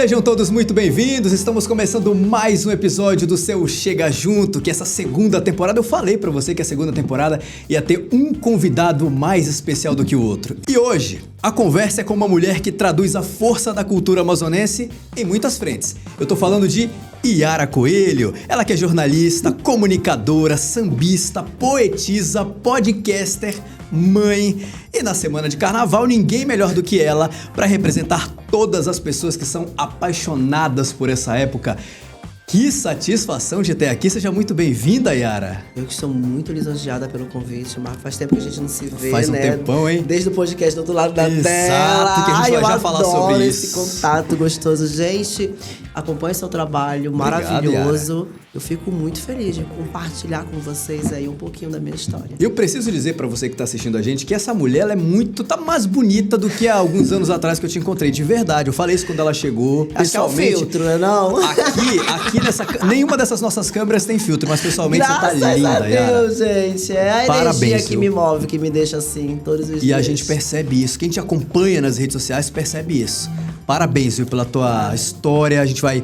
Sejam todos muito bem-vindos, estamos começando mais um episódio do seu Chega Junto, que essa segunda temporada, eu falei pra você que a segunda temporada ia ter um convidado mais especial do que o outro. E hoje, a conversa é com uma mulher que traduz a força da cultura amazonense em muitas frentes. Eu tô falando de Yara Coelho, ela que é jornalista, comunicadora, sambista, poetisa, podcaster, mãe. E na semana de carnaval, ninguém melhor do que ela para representar todas as pessoas que são apaixonadas por essa época. Que satisfação de ter aqui. Seja muito bem-vinda, Yara. Eu que estou muito lisonjeada pelo convite, Marco. Faz tempo que a gente não se vê, Faz um tempão, hein? Desde o podcast do outro lado da tela. Exato, que a gente vai já falar sobre isso. Esse contato gostoso. Gente, acompanhe seu trabalho maravilhoso. Yara. Eu fico muito feliz de compartilhar com vocês aí um pouquinho da minha história. Eu preciso dizer pra você que tá assistindo a gente que essa mulher, ela é muito, tá mais bonita do que há alguns anos atrás que eu te encontrei, de verdade. Eu falei isso quando ela chegou, pessoalmente. Acho que é o filtro, né, não? Aqui nenhuma dessas nossas câmeras tem filtro, mas pessoalmente você tá linda, Graças a Deus, Yara. gente. É a Parabéns, energia que viu? me move, que me deixa assim todos os dias. E a gente percebe isso. Quem te acompanha nas redes sociais percebe isso. Parabéns, viu, pela tua história. A gente vai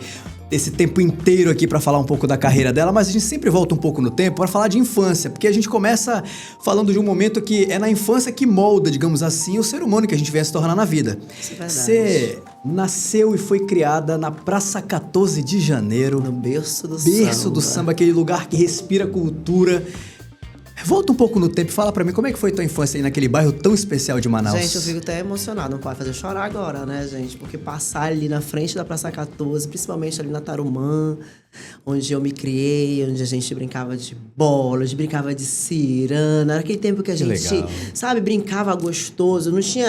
esse tempo inteiro aqui pra falar um pouco da carreira dela, mas a gente sempre volta um pouco no tempo pra falar de infância, porque a gente começa falando de um momento que é na infância que molda, digamos assim, o ser humano que a gente vem a se tornar na vida. Isso é verdade. Você nasceu e foi criada na Praça 14 de Janeiro. No berço do samba. Berço do samba, aquele lugar que respira cultura. Volta um pouco no tempo e fala pra mim como é que foi tua infância aí naquele bairro tão especial de Manaus. Gente, eu fico até emocionado, não pode fazer chorar agora, né, gente? Porque passar ali na frente da Praça 14, principalmente ali na Tarumã, onde eu me criei, onde a gente brincava de bola, a gente brincava de cirana, era aquele tempo que a gente, legal. sabe, brincava gostoso, não tinha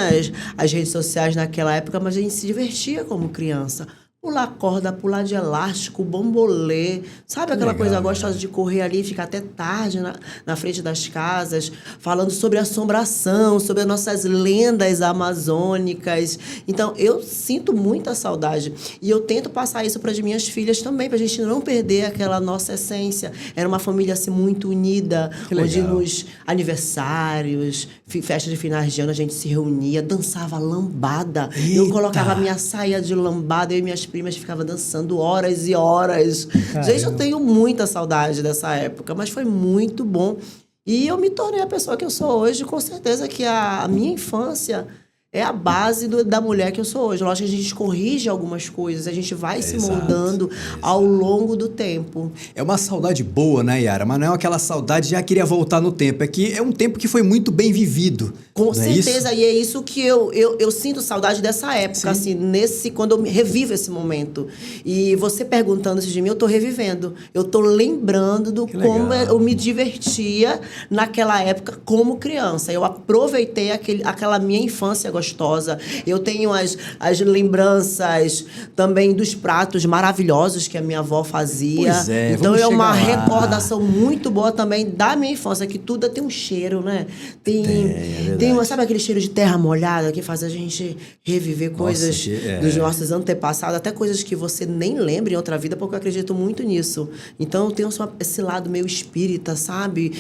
as redes sociais naquela época, mas a gente se divertia como criança. Pular corda, pular de elástico, bombolê, sabe aquela legal, coisa gostosa de correr ali e ficar até tarde na frente das casas, falando sobre assombração, sobre as nossas lendas amazônicas. Então, eu sinto muita saudade e eu tento passar isso para as minhas filhas também, para a gente não perder aquela nossa essência. Era uma família assim muito unida, onde nos aniversários, festas de finais de ano, a gente se reunia, dançava lambada. Eita. Eu colocava a minha saia de lambada, eu e minhas primas ficavam dançando horas e horas. Caramba. Gente, eu tenho muita saudade dessa época, mas foi muito bom. E eu me tornei a pessoa que eu sou hoje, com certeza que a minha infância é a base da mulher que eu sou hoje. Lógico que a gente corrige algumas coisas, a gente vai se moldando ao longo do tempo. É uma saudade boa, né, Yara? Mas não é aquela saudade de queria voltar no tempo. É que é um tempo que foi muito bem vivido. Com não é isso? certeza, e é isso que eu sinto saudade dessa época, Sim. assim, quando eu revivo esse momento. E você perguntando isso de mim, eu tô revivendo. Eu tô lembrando do Que como legal. eu me divertia naquela época como criança. Eu aproveitei aquela minha infância gostosa. Eu tenho as lembranças também dos pratos maravilhosos que a minha avó fazia. Pois é, então vamos é uma chegar lá. recordação muito boa também da minha infância, que tudo tem um cheiro, né? Tem sabe aquele cheiro de terra molhada que faz a gente reviver coisas dos nossos antepassados, até coisas que você nem lembra em outra vida, porque eu acredito muito nisso. Então eu tenho esse lado meio espírita, sabe?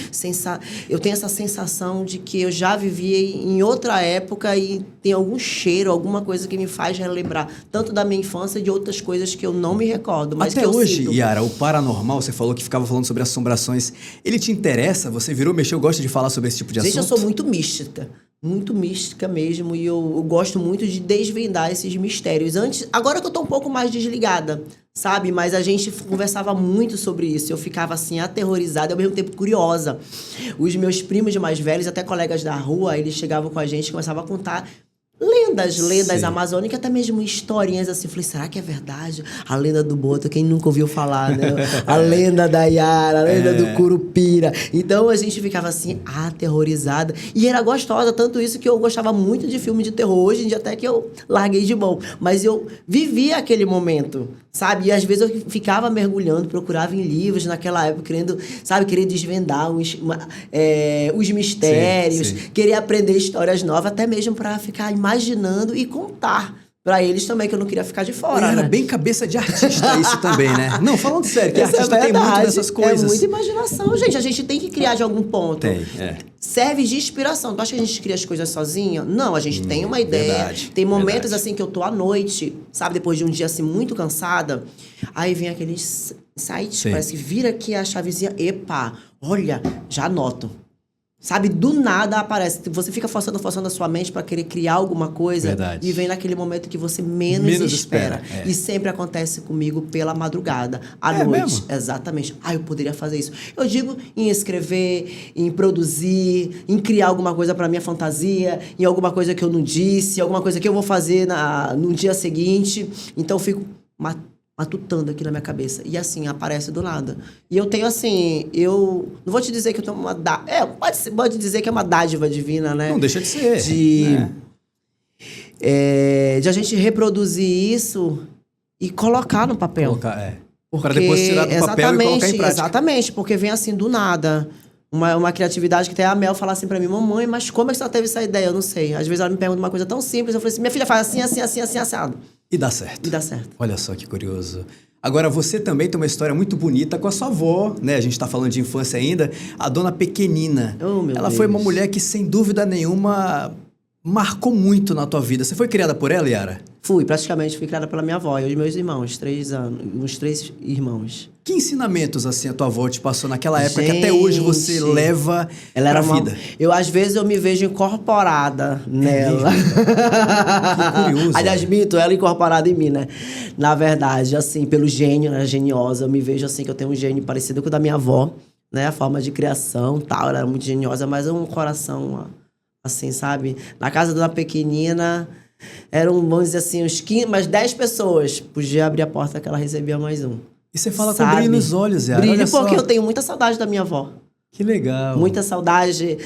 Eu tenho essa sensação de que eu já vivi em outra época e tem algum cheiro, alguma coisa que me faz relembrar tanto da minha infância e de outras coisas que eu não me recordo, mas Até que eu hoje, sinto. Yara, o paranormal, você falou que ficava falando sobre assombrações. Ele te interessa? Você virou, mexeu, gosta de falar sobre esse tipo de assunto? Gente, eu sou muito mística mesmo, e eu gosto muito de desvendar esses mistérios. Agora que eu tô um pouco mais desligada, sabe? Mas a gente conversava muito sobre isso. Eu ficava assim, aterrorizada e ao mesmo tempo curiosa. Os meus primos mais velhos, até colegas da rua, eles chegavam com a gente e começavam a contar lendas Sim. amazônicas, até mesmo historinhas assim. Eu falei, será que é verdade? A lenda do Boto, quem nunca ouviu falar, né? A lenda da Yara, a lenda do Curupira. Então a gente ficava assim, aterrorizada. E era gostosa, tanto isso que eu gostava muito de filme de terror. Hoje em dia até que eu larguei de mão. Mas eu vivia aquele momento, sabe? E às vezes eu ficava mergulhando, procurava em livros naquela época, querer desvendar os mistérios, Sim. querer aprender histórias novas, até mesmo para ficar imaginando e contar Pra eles também, que eu não queria ficar de fora, Era né? bem cabeça de artista isso também, né? Não, falando sério, que Isso artista tem muito dessas coisas. É muita imaginação, gente. A gente tem que criar de algum ponto. Tem, Serve de inspiração. Tu acha que a gente cria as coisas sozinha? Não, a gente tem uma ideia. Verdade, Tem momentos verdade. assim que eu tô à noite, sabe? Depois de um dia assim muito cansada. Aí vem aqueles sites, Sim. parece que vira aqui a chavezinha. Epa, olha, já anoto. Sabe, do nada aparece. Você fica forçando a sua mente para querer criar alguma coisa. Verdade. E vem naquele momento que você menos espera. é. E sempre acontece comigo pela madrugada, à É noite. mesmo? Exatamente. Eu poderia fazer isso. Eu digo em escrever, em produzir, em criar alguma coisa para minha fantasia, em alguma coisa que eu não disse, alguma coisa que eu vou fazer no dia seguinte. Então eu fico matutando aqui na minha cabeça. E assim, aparece do nada. E eu tenho assim, eu não vou te dizer que eu tenho uma pode dizer que é uma dádiva divina, né? Não deixa de ser. De a gente reproduzir isso e colocar no papel. Para depois tirar do papel e colocar em prática. Exatamente, porque vem assim do nada. Uma criatividade que até a Mel fala assim pra mim, mamãe, mas como é que você teve essa ideia? Eu não sei. Às vezes ela me pergunta uma coisa tão simples, eu falei assim, minha filha faz assim, assim, assim, assim, assado. E dá certo. E dá certo. Olha só que curioso. Agora, você também tem uma história muito bonita com a sua avó, né? A gente tá falando de infância ainda. A dona Pequenina. Oh, meu Ela Deus. foi uma mulher que, sem dúvida nenhuma, marcou muito na tua vida. Você foi criada por ela, Yara? Fui criada pela minha avó e os meus irmãos, 3 anos, uns 3 irmãos. Que ensinamentos, assim, a tua avó te passou naquela época que até hoje você leva pra vida? Às vezes, eu me vejo incorporada nela. Que curioso. Aliás, mito, ela incorporada em mim, né? Na verdade, assim, pelo gênio, né? Geniosa, eu me vejo assim, que eu tenho um gênio parecido com o da minha avó, né? A forma de criação, tal, ela era muito geniosa, mas um coração, assim, sabe? Na casa da Pequenina, eram, vamos dizer assim, umas 10 pessoas. Podia abrir a porta que ela recebia mais um. E você fala com brilho nos olhos, Yara. Brilho, olha porque só. eu tenho muita saudade da minha avó. Que legal. Muita saudade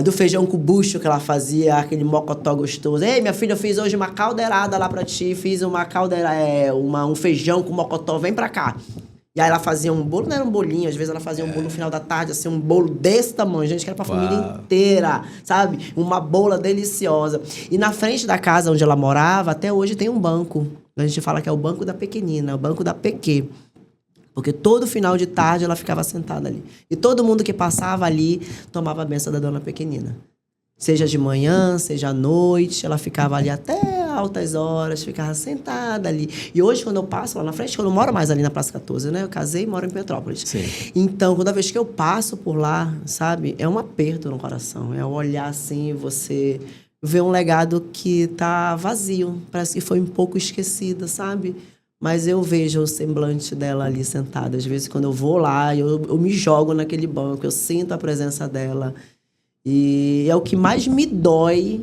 do feijão com bucho que ela fazia, aquele mocotó gostoso. Ei, minha filha, eu fiz hoje uma caldeirada lá pra ti, fiz um feijão com mocotó, vem pra cá. E aí ela fazia um bolo, não era um bolinho, às vezes ela fazia um bolo no final da tarde, assim, um bolo desse tamanho, gente, que era pra família inteira, sabe? Uma bola deliciosa. E na frente da casa onde ela morava, até hoje tem um banco. A gente fala que é o banco da Pequenina, o banco da Pequê. Porque todo final de tarde ela ficava sentada ali. E todo mundo que passava ali tomava a benção da dona Pequenina. Seja de manhã, seja à noite, ela ficava ali até altas horas, ficava sentada ali. E hoje, quando eu passo lá na frente, eu não moro mais ali na Praça 14, né? Eu casei e moro em Petrópolis. Sim. Então, toda vez que eu passo por lá, sabe? É um aperto no coração. É olhar assim, você vê um legado que tá vazio. Parece que foi um pouco esquecido, sabe? Mas eu vejo o semblante dela ali sentada. Às vezes, quando eu vou lá, eu me jogo naquele banco, eu sinto a presença dela. E é o que mais me dói.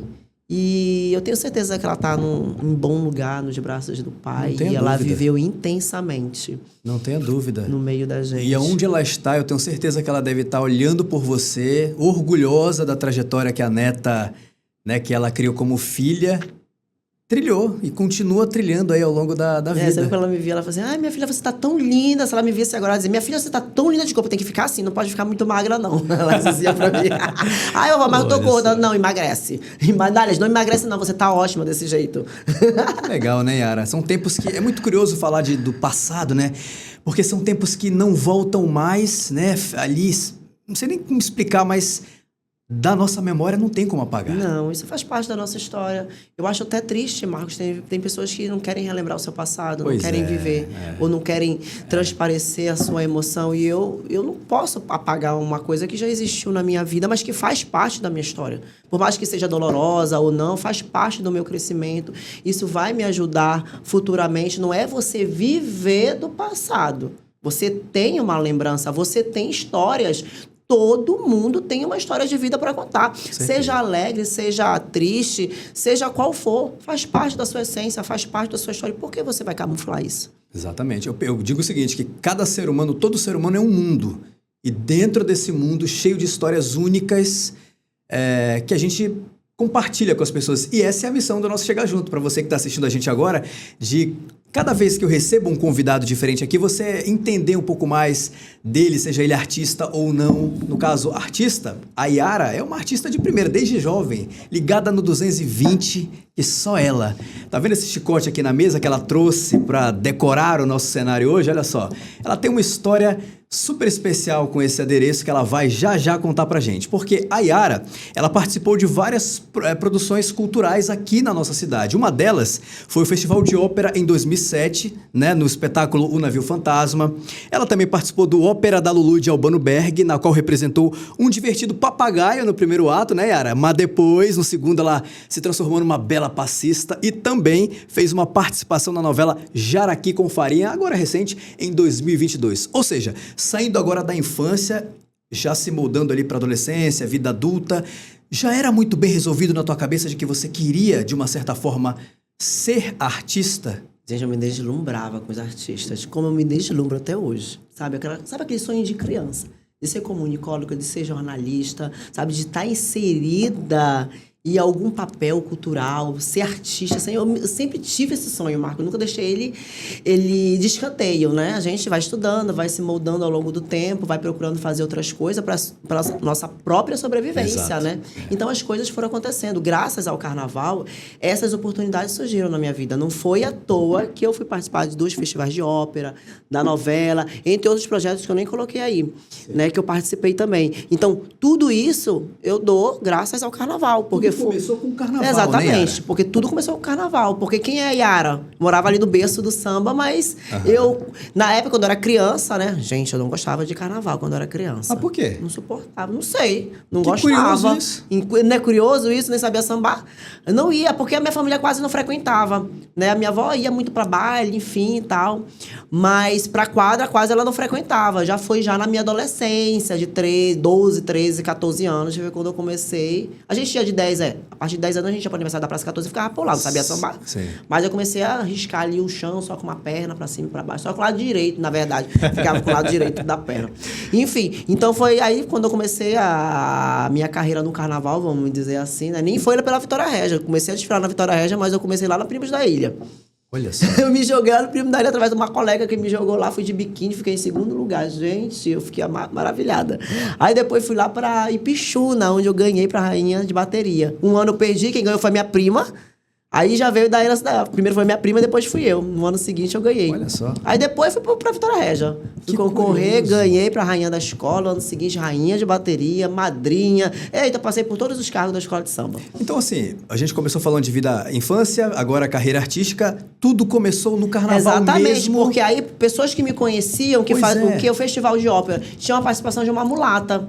E eu tenho certeza que ela está em bom lugar, nos braços do Pai. E ela viveu intensamente. Não tenha dúvida. No meio da gente. E aonde ela está, eu tenho certeza que ela deve estar olhando por você, orgulhosa da trajetória que a neta, né, que ela criou como filha, trilhou e continua trilhando aí ao longo da vida. Sempre que ela me via, ela fazia assim, minha filha, você tá tão linda. Se ela me visse agora, ela dizia, minha filha, você tá tão linda de corpo, tem que ficar assim, não pode ficar muito magra, não. Ela dizia pra mim. Eu vou, mas eu tô gorda. Não, emagrece. Aliás, não emagrece, não, você tá ótima desse jeito. Legal, né, Yara? São tempos que... É muito curioso falar do passado, né? Porque são tempos que não voltam mais, né? Ali, não sei nem como explicar, mas... da nossa memória não tem como apagar. Não, isso faz parte da nossa história. Eu acho até triste, Marcos, tem pessoas que não querem relembrar o seu passado, não querem viver, ou não querem transparecer a sua emoção. E eu não posso apagar uma coisa que já existiu na minha vida, mas que faz parte da minha história. Por mais que seja dolorosa ou não, faz parte do meu crescimento. Isso vai me ajudar futuramente. Não é você viver do passado. Você tem uma lembrança, você tem histórias. Todo mundo tem uma história de vida para contar. Seja alegre, seja triste, seja qual for. Faz parte da sua essência, faz parte da sua história. Por que você vai camuflar isso? Exatamente. Eu digo o seguinte, que cada ser humano, todo ser humano é um mundo. E dentro desse mundo, cheio de histórias únicas, que a gente compartilha com as pessoas. E essa é a missão do nosso Chega Junto. Para você que está assistindo a gente agora, de cada vez que eu recebo um convidado diferente aqui, você entender um pouco mais dele, seja ele artista ou não. No caso, artista, a Yara é uma artista de primeira, desde jovem, ligada no 220, e só ela. Tá vendo esse chicote aqui na mesa que ela trouxe para decorar o nosso cenário hoje? Olha só, ela tem uma história super especial com esse adereço que ela vai já contar pra gente. Porque a Yara, ela participou de várias produções culturais aqui na nossa cidade. Uma delas foi o Festival de Ópera em 2007, né, no espetáculo O Navio Fantasma. Ela também participou do Ópera da Lulu de Albano Berg, na qual representou um divertido papagaio no primeiro ato, né, Yara? Mas depois, no segundo, ela se transformou numa bela passista e também fez uma participação na novela Jaraqui com Farinha, agora recente, em 2022. Ou seja, saindo agora da infância, já se moldando ali para adolescência, vida adulta, já era muito bem resolvido na tua cabeça de que você queria, de uma certa forma, ser artista? Gente, eu me deslumbrava com os artistas, como eu me deslumbro até hoje. Sabe aquele sonho de criança? De ser comunicóloga, de ser jornalista, sabe? De estar inserida em algum papel cultural, ser artista. Assim, eu sempre tive esse sonho, Marco. Eu nunca deixei ele de escanteio, né? A gente vai estudando, vai se moldando ao longo do tempo, vai procurando fazer outras coisas para nossa própria sobrevivência, Exato. Né? Então, as coisas foram acontecendo. Graças ao carnaval, essas oportunidades surgiram na minha vida. Não foi à toa que eu fui participar de 2 festivais de ópera, da novela, entre outros projetos que eu nem coloquei aí, né? Que eu participei também. Então, tudo isso eu dou graças ao carnaval, porque começou com o carnaval, exatamente, né, porque tudo começou com o carnaval. Porque quem é a Yara? Morava ali no berço do samba, mas eu, na época, quando eu era criança, né? Gente, eu não gostava de carnaval quando eu era criança. Ah, por quê? Não suportava, não sei. Não que gostava. Curioso isso. Não é curioso isso? Nem sabia sambar? Eu não ia, porque a minha família quase não frequentava, né? A minha avó ia muito pra baile, enfim, e tal. Mas pra quadra, quase ela não frequentava. Já foi já na minha adolescência, de 12, 13, 14 anos. Deixa eu ver quando eu comecei. A gente ia de 10, a partir de 10 anos a gente ia pro aniversário da Praça 14 e ficava por lá, não sabia sambar. Sim. Mas eu comecei a riscar ali o chão só com uma perna pra cima e pra baixo. Só com o lado direito, na verdade. Ficava com o lado direito da perna. Enfim, então foi aí quando eu comecei a minha carreira no carnaval, vamos dizer assim, né? Nem foi pela Vitória Régia. Eu comecei a desfilar na Vitória Régia, mas eu comecei lá na Primos da Ilha. Olha só. Eu me joguei lá no Primo da Ilha através de uma colega que me jogou lá, fui de biquíni, fiquei em segundo lugar. Gente, eu fiquei maravilhada. Aí depois fui lá pra Ipixuna, onde eu ganhei pra rainha de bateria. Um ano eu perdi, quem ganhou foi minha prima. Aí já veio da Ilha. Primeiro foi minha prima, depois fui eu. No ano seguinte eu ganhei. Olha só. Aí depois fui pra Vitória Régia. Fui concorrer, ganhei pra rainha da escola. No ano seguinte, rainha de bateria, madrinha. Eita, passei por todos os cargos da escola de samba. Então, assim, a gente começou falando de vida infância, agora carreira artística. Tudo começou no carnaval Exatamente, mesmo. porque aí pessoas que me conheciam, que o Festival de Ópera, tinha uma participação de uma mulata.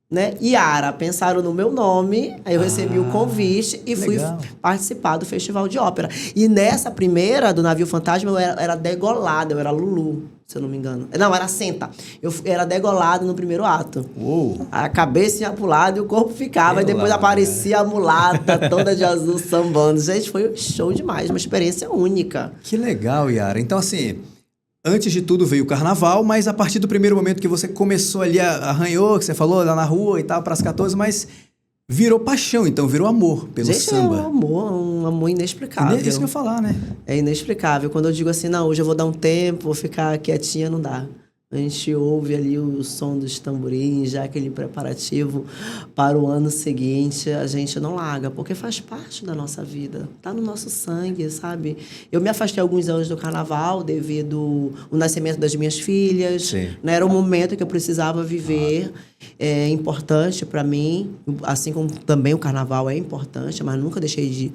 Né? Yara, pensaram no meu nome, aí eu recebi o convite e fui participar do Festival de Ópera. E nessa primeira, do Navio Fantasma, eu era degolada, eu era Lulu, se eu não me engano. Não, era Senta. Eu era degolada no primeiro ato. Uou. A cabeça ia pro lado e o corpo ficava, e depois aparecia a mulata toda de azul sambando. Gente, foi um show demais, uma experiência única. Que legal, Yara. Então, assim, antes de tudo veio o carnaval, mas a partir do primeiro momento que você começou ali, arranhou, que você falou, lá na rua e tal, para as 14, mas virou paixão, então, virou amor pelo samba. É um amor inexplicável. É isso que eu ia falar, né? É inexplicável. Quando eu digo assim, não, hoje eu vou dar um tempo, vou ficar quietinha, não dá. A gente ouve ali o som dos tamborins, já aquele preparativo para o ano seguinte, a gente não larga, porque faz parte da nossa vida, tá no nosso sangue, sabe? Eu me afastei alguns anos do carnaval devido ao nascimento das minhas filhas, né? Era um momento que eu precisava viver, é importante para mim, assim como também o carnaval é importante, mas nunca deixei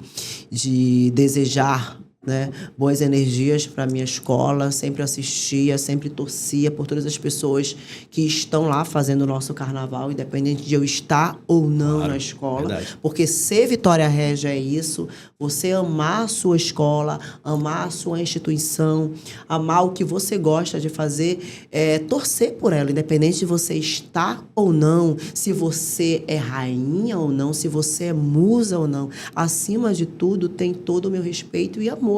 de desejar, né, boas energias para a minha escola, sempre assistia, sempre torcia por todas as pessoas que estão lá fazendo o nosso carnaval, independente de eu estar ou não na escola. Verdade. Porque ser Vitória Régia é isso, você amar a sua escola, amar a sua instituição, amar o que você gosta de fazer, torcer por ela, independente de você estar ou não, se você é rainha ou não, se você é musa ou não. Acima de tudo, tem todo o meu respeito e amor.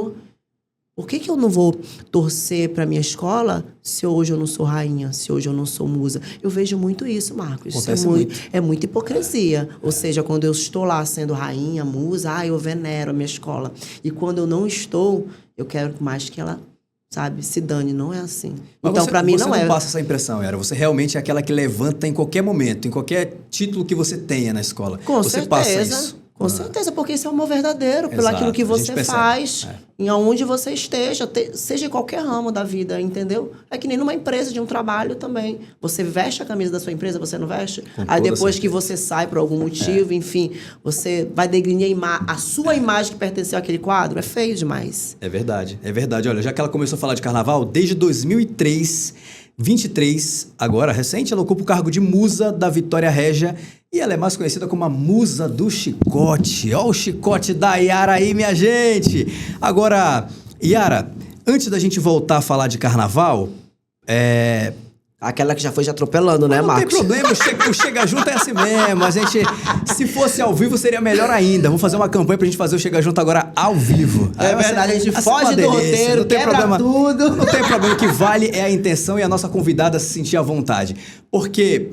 Por que eu não vou torcer para minha escola se hoje eu não sou rainha, se hoje eu não sou musa? Eu vejo muito isso, Marcos. Acontece é muita hipocrisia. Ou seja, quando eu estou lá sendo rainha, musa, eu venero a minha escola. E quando eu não estou, eu quero mais que ela, sabe, se dane. Não é assim. Mas então, para mim, não é. Você não passa essa impressão, Yara. Você realmente é aquela que levanta em qualquer momento, em qualquer título que você tenha na escola. Com você certeza. Passa isso. Com certeza, porque esse é o amor verdadeiro, pelo Exato, aquilo que você faz, em aonde você esteja, seja em qualquer ramo da vida, entendeu? É que nem numa empresa, de um trabalho também. Você veste a camisa da sua empresa, você não veste? Aí depois que você sai por algum motivo, enfim, você vai degrinhar a sua imagem que pertenceu àquele quadro. É feio demais. É verdade, é verdade. Olha, já que ela começou a falar de carnaval, desde 2003... 23, agora recente, ela ocupa o cargo de musa da Vitória Régia e ela é mais conhecida como a musa do chicote. Ó o chicote da Yara aí, minha gente! Agora, Yara, antes da gente voltar a falar de carnaval, Aquela que já foi atropelando, né, Marcos? Não tem problema, o Chega Junto é assim mesmo. A gente, se fosse ao vivo, seria melhor ainda. Vamos fazer uma campanha pra gente fazer o Chega Junto agora ao vivo. É verdade, a gente foge do roteiro, não tem problema, tudo. Não tem problema, o que vale é a intenção e a nossa convidada se sentir à vontade. Porque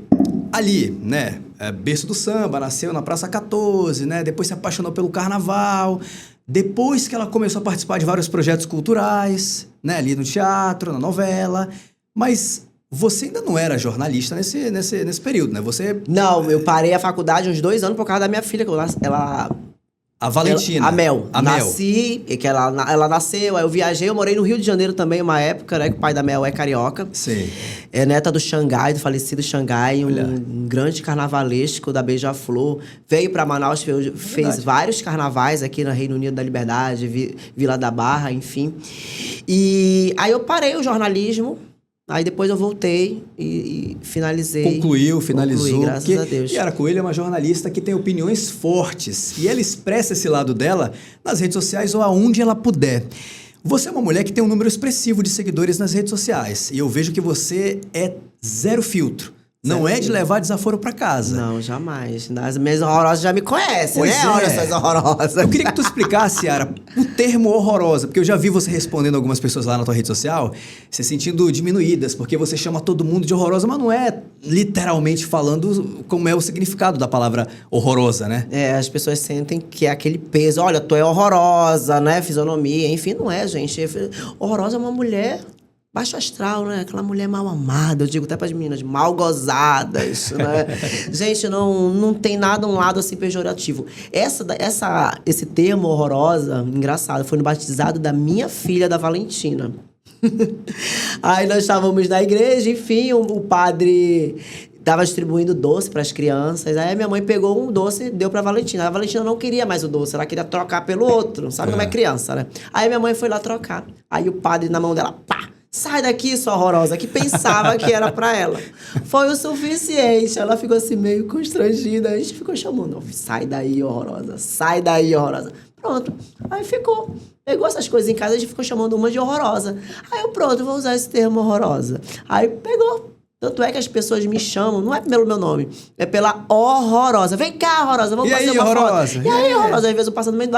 ali, né, berço do samba, nasceu na Praça 14, né, depois se apaixonou pelo carnaval. Depois que ela começou a participar de vários projetos culturais, né, ali no teatro, na novela, mas... Você ainda não era jornalista nesse período, né? Não, eu parei a faculdade uns 2 anos por causa da minha filha, que A Valentina. A Mel. A Nasci, que ela nasceu, aí eu viajei, eu morei no Rio de Janeiro também, uma época, né? Que o pai da Mel é carioca. Sim. É neta do Xangai, do falecido Xangai, um grande carnavalesco da Beija-Flor. Veio pra Manaus, fez vários carnavais aqui no Reino Unido da Liberdade, Vila da Barra, enfim. E aí eu parei o jornalismo. Aí depois eu voltei e finalizei. Finalizou. Graças a Deus. Yara Coelho é uma jornalista que tem opiniões fortes. E ela expressa esse lado dela nas redes sociais ou aonde ela puder. Você é uma mulher que tem um número expressivo de seguidores nas redes sociais. E eu vejo que você é zero filtro. Não é de levar desaforo pra casa. Não, jamais. As minhas horrorosas já me conhecem, né? Olha essas horrorosas. Eu queria que tu explicasse, Yara, o termo horrorosa. Porque eu já vi você respondendo algumas pessoas lá na tua rede social, se sentindo diminuídas, porque você chama todo mundo de horrorosa, mas não é literalmente falando como é o significado da palavra horrorosa, né? As pessoas sentem que é aquele peso. Olha, tu é horrorosa, né? Fisionomia, enfim, não é, gente. Horrorosa é uma mulher... baixo astral, né? Aquela mulher mal amada, eu digo até para as meninas, mal gozadas, né? Gente, não tem nada um lado assim pejorativo. Esse termo horrorosa, engraçado, foi no batizado da minha filha, da Valentina. Aí nós estávamos na igreja, enfim, o padre estava distribuindo doce para as crianças. Aí a minha mãe pegou um doce e deu para a Valentina. A Valentina não queria mais o doce, ela queria trocar pelo outro. Sabe como é criança, né? Aí minha mãe foi lá trocar. Aí o padre, na mão dela, pá! Sai daqui, sua horrorosa, que pensava que era pra ela. Foi o suficiente. Ela ficou assim, meio constrangida. A gente ficou chamando. Sai daí, horrorosa. Sai daí, horrorosa. Pronto. Aí ficou. Pegou essas coisas em casa, a gente ficou chamando uma de horrorosa. Aí eu, pronto, vou usar esse termo horrorosa. Aí pegou. Tanto é que as pessoas me chamam, não é pelo meu nome, é pela horrorosa. Vem cá, horrorosa, vamos fazer uma horrorosa? foto. E aí, horrorosa? Às vezes eu passo no meio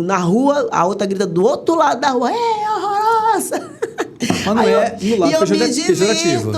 na rua, a outra grita do outro lado da rua, horrorosa! Mas não é no lado pejorativo.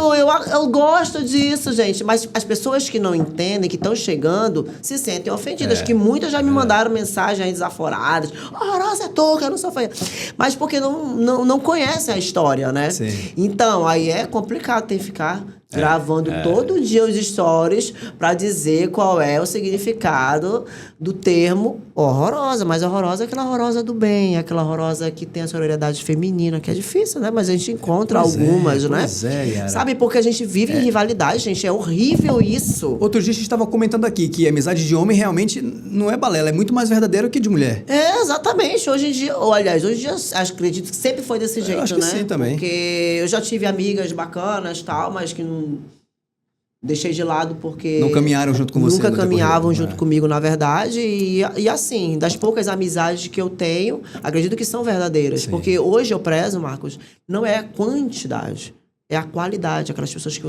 Eu gosto disso, gente. Mas as pessoas que não entendem, que estão chegando, se sentem ofendidas. Que muitas já me mandaram mensagens aí desaforadas. Horrorosa é touca, eu não sou feia. Mas porque não conhecem a história, né? Sim. Então, aí é complicado ter que ficar gravando todo dia os stories pra dizer qual é o significado do termo horrorosa. Mas horrorosa é aquela horrorosa do bem, aquela horrorosa que tem a sororidade feminina, que é difícil, né? Mas a gente encontra algumas, né? Pois é, Yara. Sabe, porque a gente vive em rivalidade, gente. É horrível isso. Outro dia a gente estava comentando aqui que a amizade de homem realmente não é balela, é muito mais verdadeira que de mulher. Exatamente. Hoje em dia, acredito que sempre foi desse jeito, acho que né? sim também. Porque eu já tive amigas bacanas e tal, mas que não deixei de lado porque... Não caminharam junto com você. Nunca caminhavam junto comigo, na verdade. E assim, das poucas amizades que eu tenho, acredito que são verdadeiras. Sim. Porque hoje eu prezo, Marcos, não é a quantidade, é a qualidade, aquelas pessoas que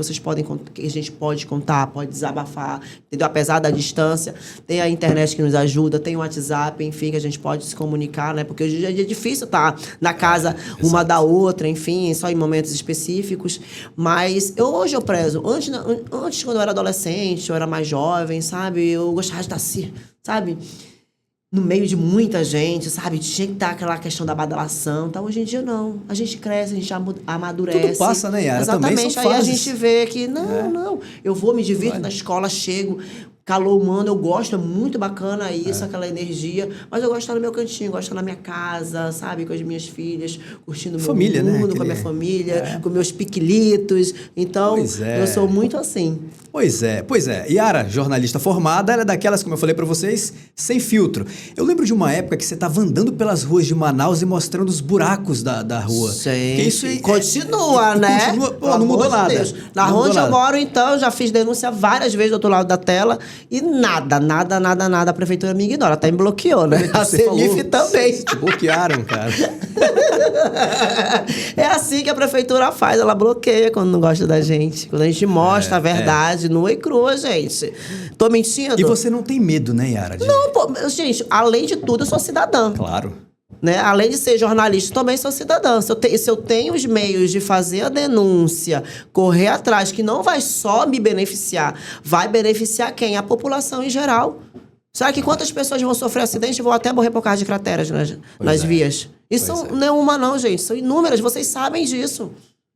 que a gente pode contar, pode desabafar, entendeu? Apesar da distância, tem a internet que nos ajuda, tem o WhatsApp, enfim, que a gente pode se comunicar, né? Porque hoje em dia é difícil estar na casa uma da outra, enfim, só em momentos específicos. Mas hoje eu prezo. Antes, quando eu era adolescente, eu era mais jovem, sabe? Eu gostava de estar assim, sabe? No meio de muita gente, sabe? Tinha que estar aquela questão da badalação. Tá? Hoje em dia, não. A gente cresce, a gente amadurece. Tudo passa, né, Yara? Exatamente. Também são aí fases. a gente vê que, não. Eu vou, me divirto na escola, chego, calor humano, eu gosto, é muito bacana isso, aquela energia. Mas eu gosto de estar no meu cantinho, gosto de estar na minha casa, sabe? Com as minhas filhas, curtindo o meu mundo, com a minha família, com meus piquilitos. Então, eu sou muito assim. Pois é. Yara, jornalista formada, ela é daquelas, como eu falei pra vocês, sem filtro. Eu lembro de uma época que você tava andando pelas ruas de Manaus e mostrando os buracos da rua. Gente, isso continua, né? Continua, pô, não mudou nada. Deus. Na rua onde eu moro, então, já fiz denúncia várias vezes do outro lado da tela e nada. A prefeitura me ignora, até me bloqueou, né? A CEMIF também. Te bloquearam, cara. É assim que a prefeitura faz, ela bloqueia quando não gosta da gente. Quando a gente mostra a verdade nua e crua, gente. Tô mentindo? E você não tem medo, né, Yara? Não, pô, gente, além de tudo, eu sou cidadã. Claro. Né? Além de ser jornalista, também sou cidadã. Se eu tenho os meios de fazer a denúncia, correr atrás, que não vai só me beneficiar, vai beneficiar quem? A população em geral. Sabe que quantas pessoas vão sofrer acidente e vão até morrer por causa de crateras nas vias? E são nenhuma não, gente. São inúmeras. Vocês sabem disso.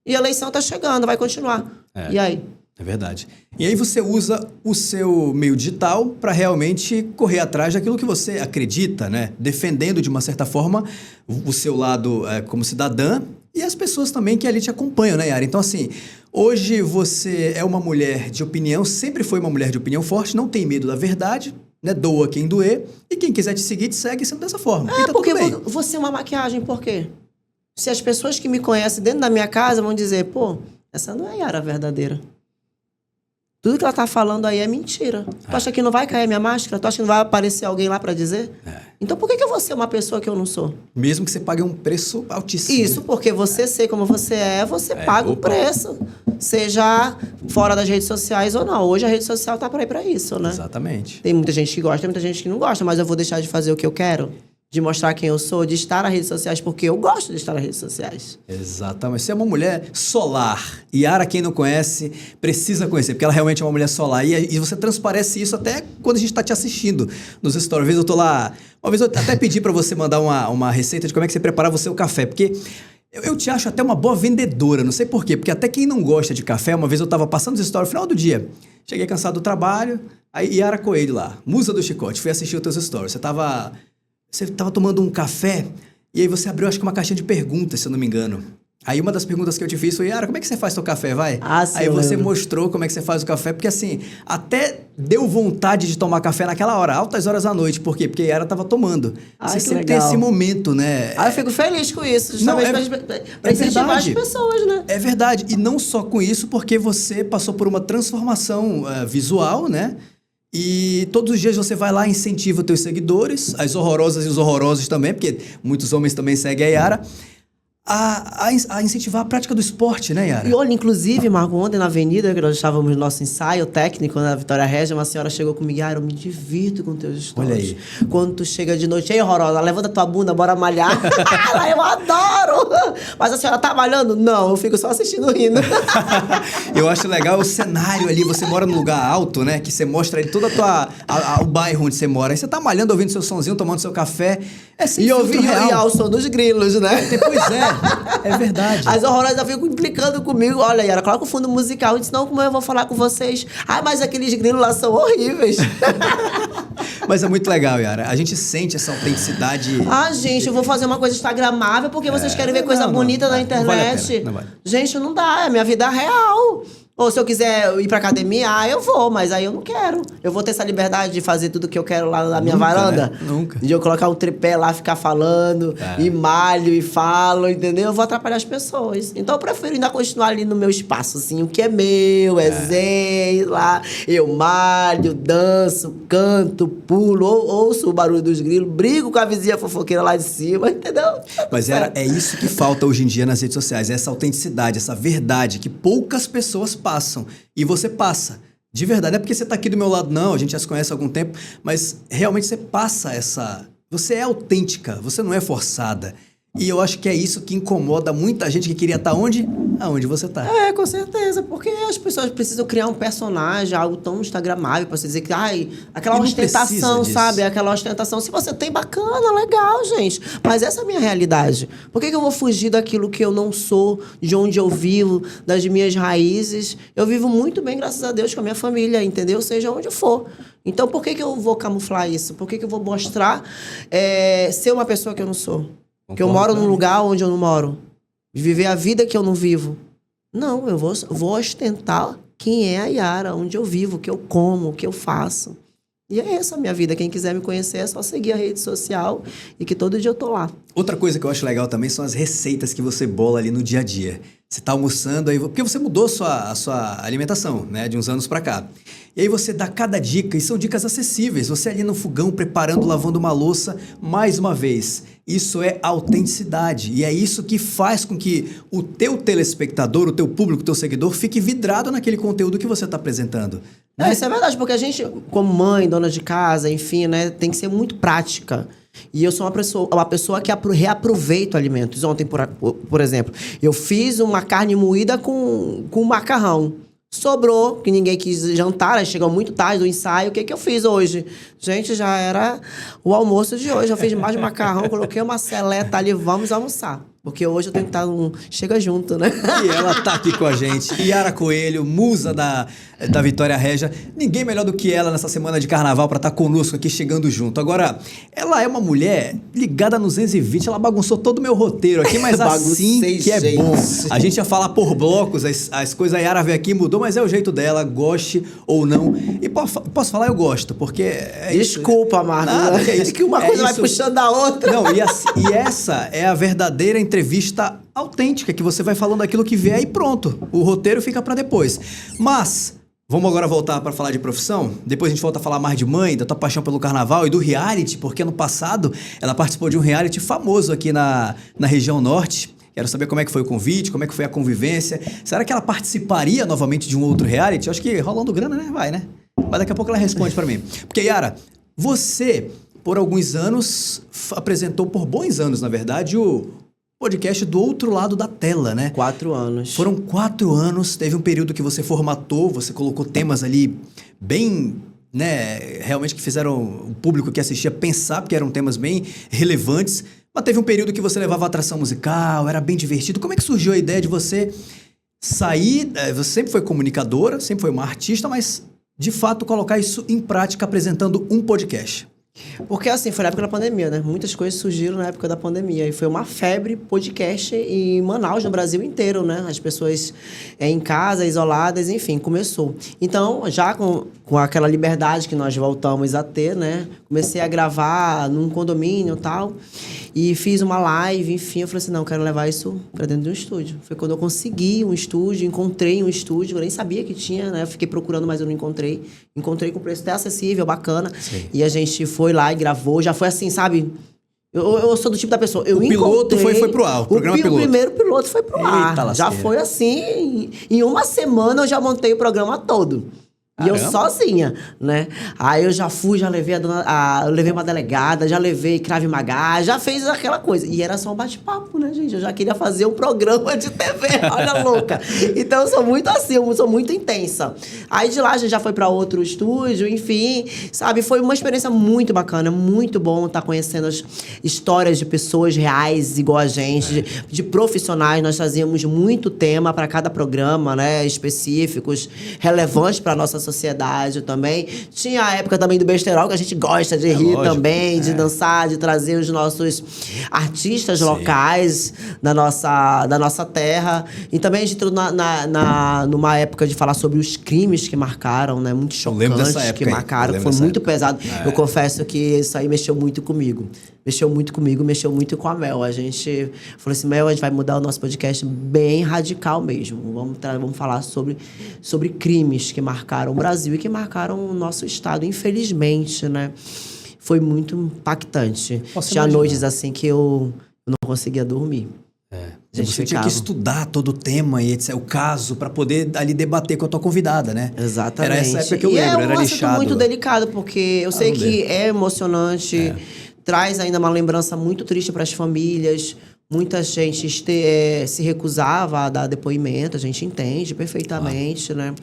E a eleição tá chegando, vai continuar. E aí? É verdade. E aí você usa o seu meio digital para realmente correr atrás daquilo que você acredita, né? Defendendo, de uma certa forma, o seu lado como cidadã e as pessoas também que ali te acompanham, né, Yara? Então, assim, hoje você é uma mulher de opinião, sempre foi uma mulher de opinião forte, não tem medo da verdade, né? Doa quem doer. E quem quiser te seguir, te segue sendo dessa forma. E tá porque tudo bem. você é uma maquiagem, por quê? Se as pessoas que me conhecem dentro da minha casa vão dizer, pô, essa não é a Yara verdadeira. Tudo que ela tá falando aí é mentira. Tu acha que não vai cair a minha máscara? Tu acha que não vai aparecer alguém lá pra dizer? Então por que eu vou ser uma pessoa que eu não sou? Mesmo que você pague um preço altíssimo. Isso, porque você ser como você você paga o preço. Seja fora das redes sociais ou não. Hoje a rede social tá pra ir pra isso, né? Exatamente. Tem muita gente que gosta, tem muita gente que não gosta, mas eu vou deixar de fazer o que eu quero? De mostrar quem eu sou, de estar nas redes sociais, porque eu gosto de estar nas redes sociais. Exatamente. Você é uma mulher solar. Yara, quem não conhece, precisa conhecer, porque ela realmente é uma mulher solar. E você transparece isso até quando a gente está te assistindo nos stories. Uma vez eu tô lá... Uma vez eu até pedi para você mandar uma receita de como é que você preparava o seu café, porque... Eu te acho até uma boa vendedora, não sei por quê, porque até quem não gosta de café, uma vez eu tava passando os stories no final do dia, cheguei cansado do trabalho, aí Yara Coelho lá, musa do chicote, fui assistir os teus stories, você tava tomando um café e aí você abriu, acho que uma caixinha de perguntas, se eu não me engano. Aí uma das perguntas que eu te fiz foi, Yara, como é que você faz seu café, vai? Sim, aí você mostrou como é que você faz o café, porque assim, até deu vontade de tomar café naquela hora, altas horas da noite. Por quê? Porque a Yara tava tomando. Você sempre tem esse momento, né? Eu fico feliz com isso, justamente pra incentivar as pessoas, né? É verdade. E não só com isso, porque você passou por uma transformação visual, né? E todos os dias você vai lá e incentiva os teus seguidores, as horrorosas e os horrorosos também, porque muitos homens também seguem a Yara, a incentivar a prática do esporte, né, Yara? E olha, inclusive, Marco, ontem na avenida, que nós estávamos no nosso ensaio técnico na Vitória Régia, uma senhora chegou comigo, Yara, eu me divirto com teus stories. Olha aí. Quando tu chega de noite, ei, horrorosa, levanta tua bunda, bora malhar. Eu adoro! Mas a senhora tá malhando? Não, eu fico só assistindo rindo. Eu acho legal o cenário ali, você mora num lugar alto, né, que você mostra aí todo o bairro onde você mora. Aí você tá malhando, ouvindo seu sonzinho, tomando seu café. É sem filtro real. E ao som dos grilos, né? Pois é verdade. As horrorosas ficam implicando comigo. Olha, Yara, coloca o fundo musical. Eu disse, não, como eu vou falar com vocês? Mas aqueles grilos lá são horríveis. Mas é muito legal, Yara. A gente sente essa autenticidade. Gente, eu vou fazer uma coisa instagramável porque vocês querem ver coisa bonita na internet. Não vale. Gente, não dá. É minha vida real. Ou se eu quiser ir pra academia, eu vou, mas aí eu não quero. Eu vou ter essa liberdade de fazer tudo que eu quero lá na minha varanda. Né? Nunca. De eu colocar um tripé lá, ficar falando, e malho, e falo, entendeu? Eu vou atrapalhar as pessoas. Então eu prefiro ainda continuar ali no meu espaço, assim. O que é meu, zen, lá. Eu malho, danço, canto, pulo, ouço o barulho dos grilos, brigo com a vizinha fofoqueira lá de cima, entendeu? Mas é isso que falta hoje em dia nas redes sociais. Essa autenticidade, essa verdade que poucas pessoas passam. E você passa. De verdade. Não é porque você tá aqui do meu lado, não. A gente já se conhece há algum tempo. Mas realmente você passa essa... Você é autêntica. Você não é forçada. E eu acho que é isso que incomoda muita gente que queria estar onde? Aonde você tá. Com certeza. Porque as pessoas precisam criar um personagem, algo tão instagramável, pra você dizer que, aquela ostentação, sabe? Aquela ostentação. Se você tem, bacana, legal, gente. Mas essa é a minha realidade. Por que eu vou fugir daquilo que eu não sou, de onde eu vivo, das minhas raízes? Eu vivo muito bem, graças a Deus, com a minha família, entendeu? Seja onde for. Então, por que eu vou camuflar isso? Por que eu vou mostrar ser uma pessoa que eu não sou? Que eu moro num lugar onde eu não moro. Viver a vida que eu não vivo. Não, eu vou ostentar quem é a Yara, onde eu vivo, o que eu como, o que eu faço. E é essa a minha vida. Quem quiser me conhecer é só seguir a rede social e que todo dia eu tô lá. Outra coisa que eu acho legal também são as receitas que você bola ali no dia a dia. Você tá almoçando, aí porque você mudou a sua alimentação, né, de uns anos pra cá. E aí você dá cada dica, e são dicas acessíveis. Você ali no fogão, preparando, lavando uma louça, mais uma vez. Isso é autenticidade. E é isso que faz com que o teu telespectador, o teu público, o teu seguidor, fique vidrado naquele conteúdo que você tá apresentando. Né? Isso é verdade, porque a gente, como mãe, dona de casa, enfim, né, tem que ser muito prática. E eu sou uma pessoa que reaproveito alimentos. Ontem, por exemplo, eu fiz uma carne moída com macarrão. Sobrou, que ninguém quis jantar, né? Chegou muito tarde do ensaio. O que eu fiz hoje? Gente, já era o almoço de hoje. Eu fiz mais de macarrão, coloquei uma seleta ali, vamos almoçar. Porque hoje eu tenho que estar Chega junto, né? E ela tá aqui com a gente. Yara Coelho, musa da Vitória Regia. Ninguém melhor do que ela nessa semana de carnaval pra estar conosco aqui, chegando junto. Agora, ela é uma mulher ligada nos 220. Ela bagunçou todo o meu roteiro aqui, mas assim que é bom. A gente ia falar por blocos, as coisas. A Yara veio aqui, mudou, mas é o jeito dela, goste ou não. E posso falar, eu gosto, porque... Desculpa, Marcos. Nada, que é isso. Que uma coisa vai puxando a outra. Não, e essa é a verdadeira entrevista autêntica, que você vai falando aquilo que vier e pronto. O roteiro fica pra depois. Mas, vamos agora voltar pra falar de profissão? Depois a gente volta a falar mais de mãe, da tua paixão pelo carnaval e do reality, porque ano passado ela participou de um reality famoso aqui na região norte. Quero saber como é que foi o convite, como é que foi a convivência. Será que ela participaria novamente de um outro reality? Eu acho que rolando grana, né? Vai, né? Mas daqui a pouco ela responde pra mim. Porque, Yara, você, por alguns anos, apresentou, por bons anos, na verdade, o podcast do outro lado da tela, né? 4 anos. Foram 4 anos, teve um período que você formatou, você colocou temas ali bem, né, realmente que fizeram o público que assistia pensar, porque eram temas bem relevantes, mas teve um período que você levava atração musical, era bem divertido. Como é que surgiu a ideia de você sair, você sempre foi comunicadora, sempre foi uma artista, mas de fato colocar isso em prática apresentando um podcast? Porque assim, foi na época da pandemia, né? Muitas coisas surgiram na época da pandemia. E foi uma febre podcast em Manaus, no Brasil inteiro, né? As pessoas em casa, isoladas, enfim, começou. Então, já com aquela liberdade que nós voltamos a ter, né? Comecei a gravar num condomínio e tal. E fiz uma live, enfim. Eu falei assim, não, eu quero levar isso pra dentro de um estúdio. Foi quando eu consegui um estúdio, encontrei um estúdio. Eu nem sabia que tinha, né? Eu fiquei procurando, mas eu não encontrei. Encontrei com preço até acessível, bacana. Sim. E a gente foi lá e gravou. Já foi assim, sabe? Eu sou do tipo da pessoa. O piloto foi pro ar, o programa piloto. O primeiro piloto foi pro ar. Eita, já foi assim. Em uma semana eu já montei o programa todo. E eu sozinha, né? Aí eu já fui, já levei levei uma delegada, já levei Krav Maga, já fez aquela coisa. E era só um bate-papo, né, gente? Eu já queria fazer um programa de TV, olha louca. Então eu sou muito assim, eu sou muito intensa. Aí de lá a gente já foi pra outro estúdio, enfim, sabe? Foi uma experiência muito bacana, muito bom estar conhecendo as histórias de pessoas reais, igual a gente, de profissionais. Nós trazíamos muito tema para cada programa, né? Específicos, relevantes para nossa sociedade também. Tinha a época também do besterol, que a gente gosta de rir lógico, também, de dançar, de trazer os nossos artistas locais da nossa terra. E também a gente entrou numa época de falar sobre os crimes que marcaram, né? Muito chocantes, que marcaram, foi muito pesado. Eu confesso que isso aí mexeu muito comigo. Mexeu muito comigo, mexeu muito com a Mel. A gente falou assim, Mel, a gente vai mudar o nosso podcast bem radical mesmo. Vamos falar sobre crimes que marcaram o Brasil e que marcaram o nosso estado, infelizmente, né? Foi muito impactante. Tinha noites assim que eu não conseguia dormir. Você tinha que estudar todo o tema e etc, o caso, para poder ali debater com a tua convidada, né? Exatamente. Era essa época que eu lembro, era lixado. É um assunto muito delicado, porque eu sei que é emocionante, traz ainda uma lembrança muito triste para as famílias. Muita gente se recusava a dar depoimento, a gente entende perfeitamente, né?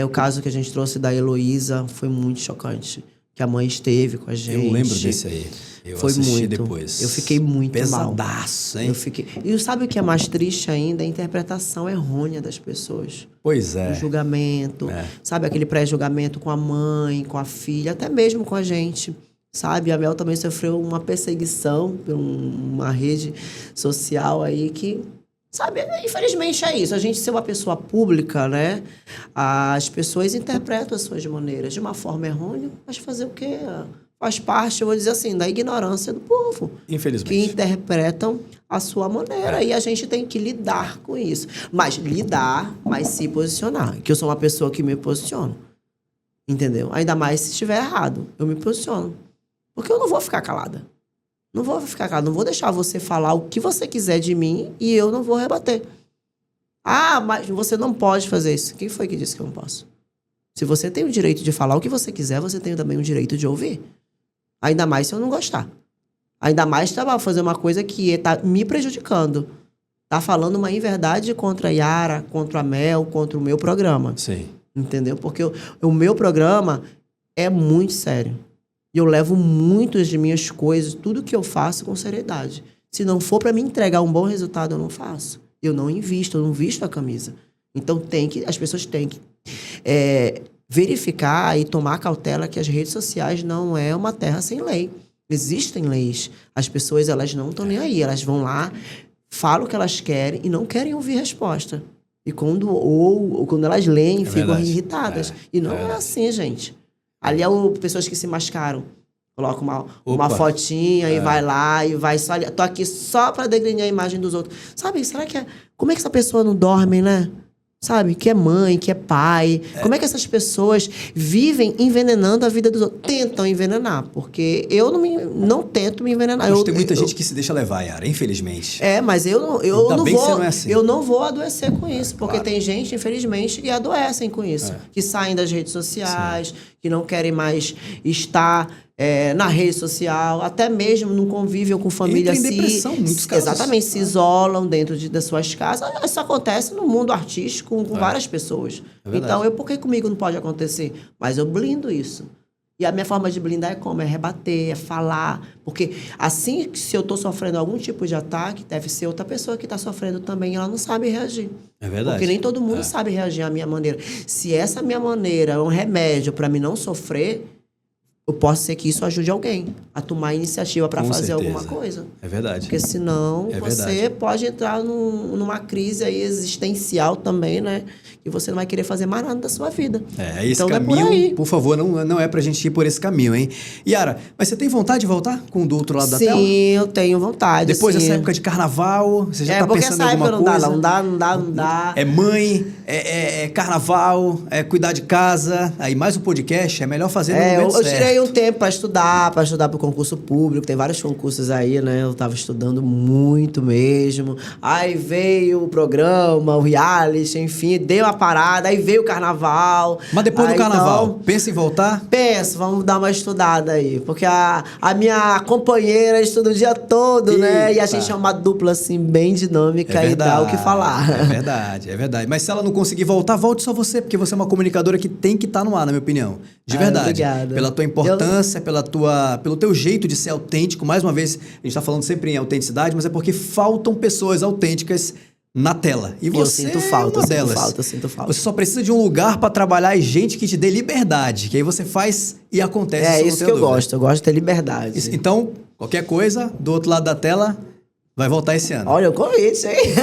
O caso que a gente trouxe da Heloísa foi muito chocante, que a mãe esteve com a gente. Eu lembro desse aí. Foi muito. Depois. Eu fiquei muito pesadaço, mal. Hein? E sabe o que é mais triste ainda? A interpretação errônea das pessoas. Pois é. O julgamento. Sabe, aquele pré-julgamento com a mãe, com a filha, até mesmo com a gente. Sabe, a Mel também sofreu uma perseguição por uma rede social aí que... Sabe, infelizmente é isso. A gente ser uma pessoa pública, né? As pessoas interpretam as suas maneiras de uma forma errônea. Mas fazer o quê? Faz parte, eu vou dizer assim, da ignorância do povo. Infelizmente. Que interpretam a sua maneira. E a gente tem que lidar com isso. Mas se posicionar. Que eu sou uma pessoa que me posiciono. Entendeu? Ainda mais se estiver errado. Eu me posiciono. Porque eu não vou ficar calada. Não vou ficar calada. Não vou deixar você falar o que você quiser de mim e eu não vou rebater. Ah, mas você não pode fazer isso. Quem foi que disse que eu não posso? Se você tem o direito de falar o que você quiser, você tem também o direito de ouvir. Ainda mais se eu não gostar. Ainda mais se fazer uma coisa que está me prejudicando. Tá falando uma inverdade contra a Yara, contra a Mel, contra o meu programa. Sim. Entendeu? Porque o meu programa é muito sério. E eu levo muitas de minhas coisas, tudo que eu faço com seriedade. Se não for para me entregar um bom resultado, eu não faço. Eu não invisto, eu não visto a camisa. Então as pessoas têm que verificar e tomar cautela que as redes sociais não é uma terra sem lei. Existem leis. As pessoas, elas não estão nem aí. Elas vão lá, falam o que elas querem e não querem ouvir resposta. E quando elas leem, ficam irritadas. E não é assim, gente. Ali pessoas que se mascaram. Coloca uma fotinha e vai lá e vai só... Tô aqui só pra degrinhar a imagem dos outros. Sabe, será que como é que essa pessoa não dorme, né? Sabe? Que é mãe, que é pai. Como é que essas pessoas vivem envenenando a vida dos outros? Tentam envenenar, porque eu não tento me envenenar. Mas tem muita gente que se deixa levar, Yara, infelizmente. Mas eu não vou... Não é assim. Eu não vou adoecer com isso, porque tem gente, infelizmente, que adoecem com isso. Que saem das redes sociais, que não querem mais estar... na rede social, até mesmo no convívio com família. Entra em depressão, muitos casos. Exatamente, se isolam dentro das suas casas. Isso acontece no mundo artístico com várias pessoas. Então, por que comigo não pode acontecer? Mas eu blindo isso. E a minha forma de blindar é como? É rebater, é falar. Porque assim, se eu estou sofrendo algum tipo de ataque, deve ser outra pessoa que está sofrendo também, ela não sabe reagir. É verdade. Porque nem todo mundo sabe reagir à minha maneira. Se essa minha maneira é um remédio para mim não sofrer... eu posso ser que isso ajude alguém a tomar iniciativa para fazer alguma coisa. É verdade. Porque senão você pode entrar numa crise aí existencial também, né? E você não vai querer fazer mais nada da sua vida. Esse então, caminho, por favor, não é pra gente ir por esse caminho, hein? Yara, mas você tem vontade de voltar com o do outro lado da tela? Sim, eu tenho vontade. Depois dessa época de carnaval, você já tá pensando em alguma coisa? Não dá. É mãe, é carnaval, é cuidar de casa, aí mais um podcast, é melhor fazer no momento certo. Eu tirei um tempo para estudar pro concurso público, tem vários concursos aí, né? Eu tava estudando muito mesmo. Aí veio o programa, o reality, enfim, deu a parada, aí veio o carnaval. Mas depois do carnaval, pensa em voltar? Penso, vamos dar uma estudada aí. Porque a minha companheira estuda o dia todo, né? E a gente é uma dupla, assim, bem dinâmica e dá o que falar. É verdade. Mas se ela não conseguir voltar, volte só você, porque você é uma comunicadora que tem que estar no ar, na minha opinião. De verdade. Obrigada. Pela tua importância, pelo teu jeito de ser autêntico. Mais uma vez, a gente está falando sempre em autenticidade, mas é porque faltam pessoas autênticas na tela. E você eu sinto falta, é uma delas. Eu sinto falta. Você só precisa de um lugar para trabalhar e gente que te dê liberdade, que aí você faz e acontece. É isso que eu gosto de ter liberdade. Então, qualquer coisa, do outro lado da tela, vai voltar esse ano. Olha o convite, hein?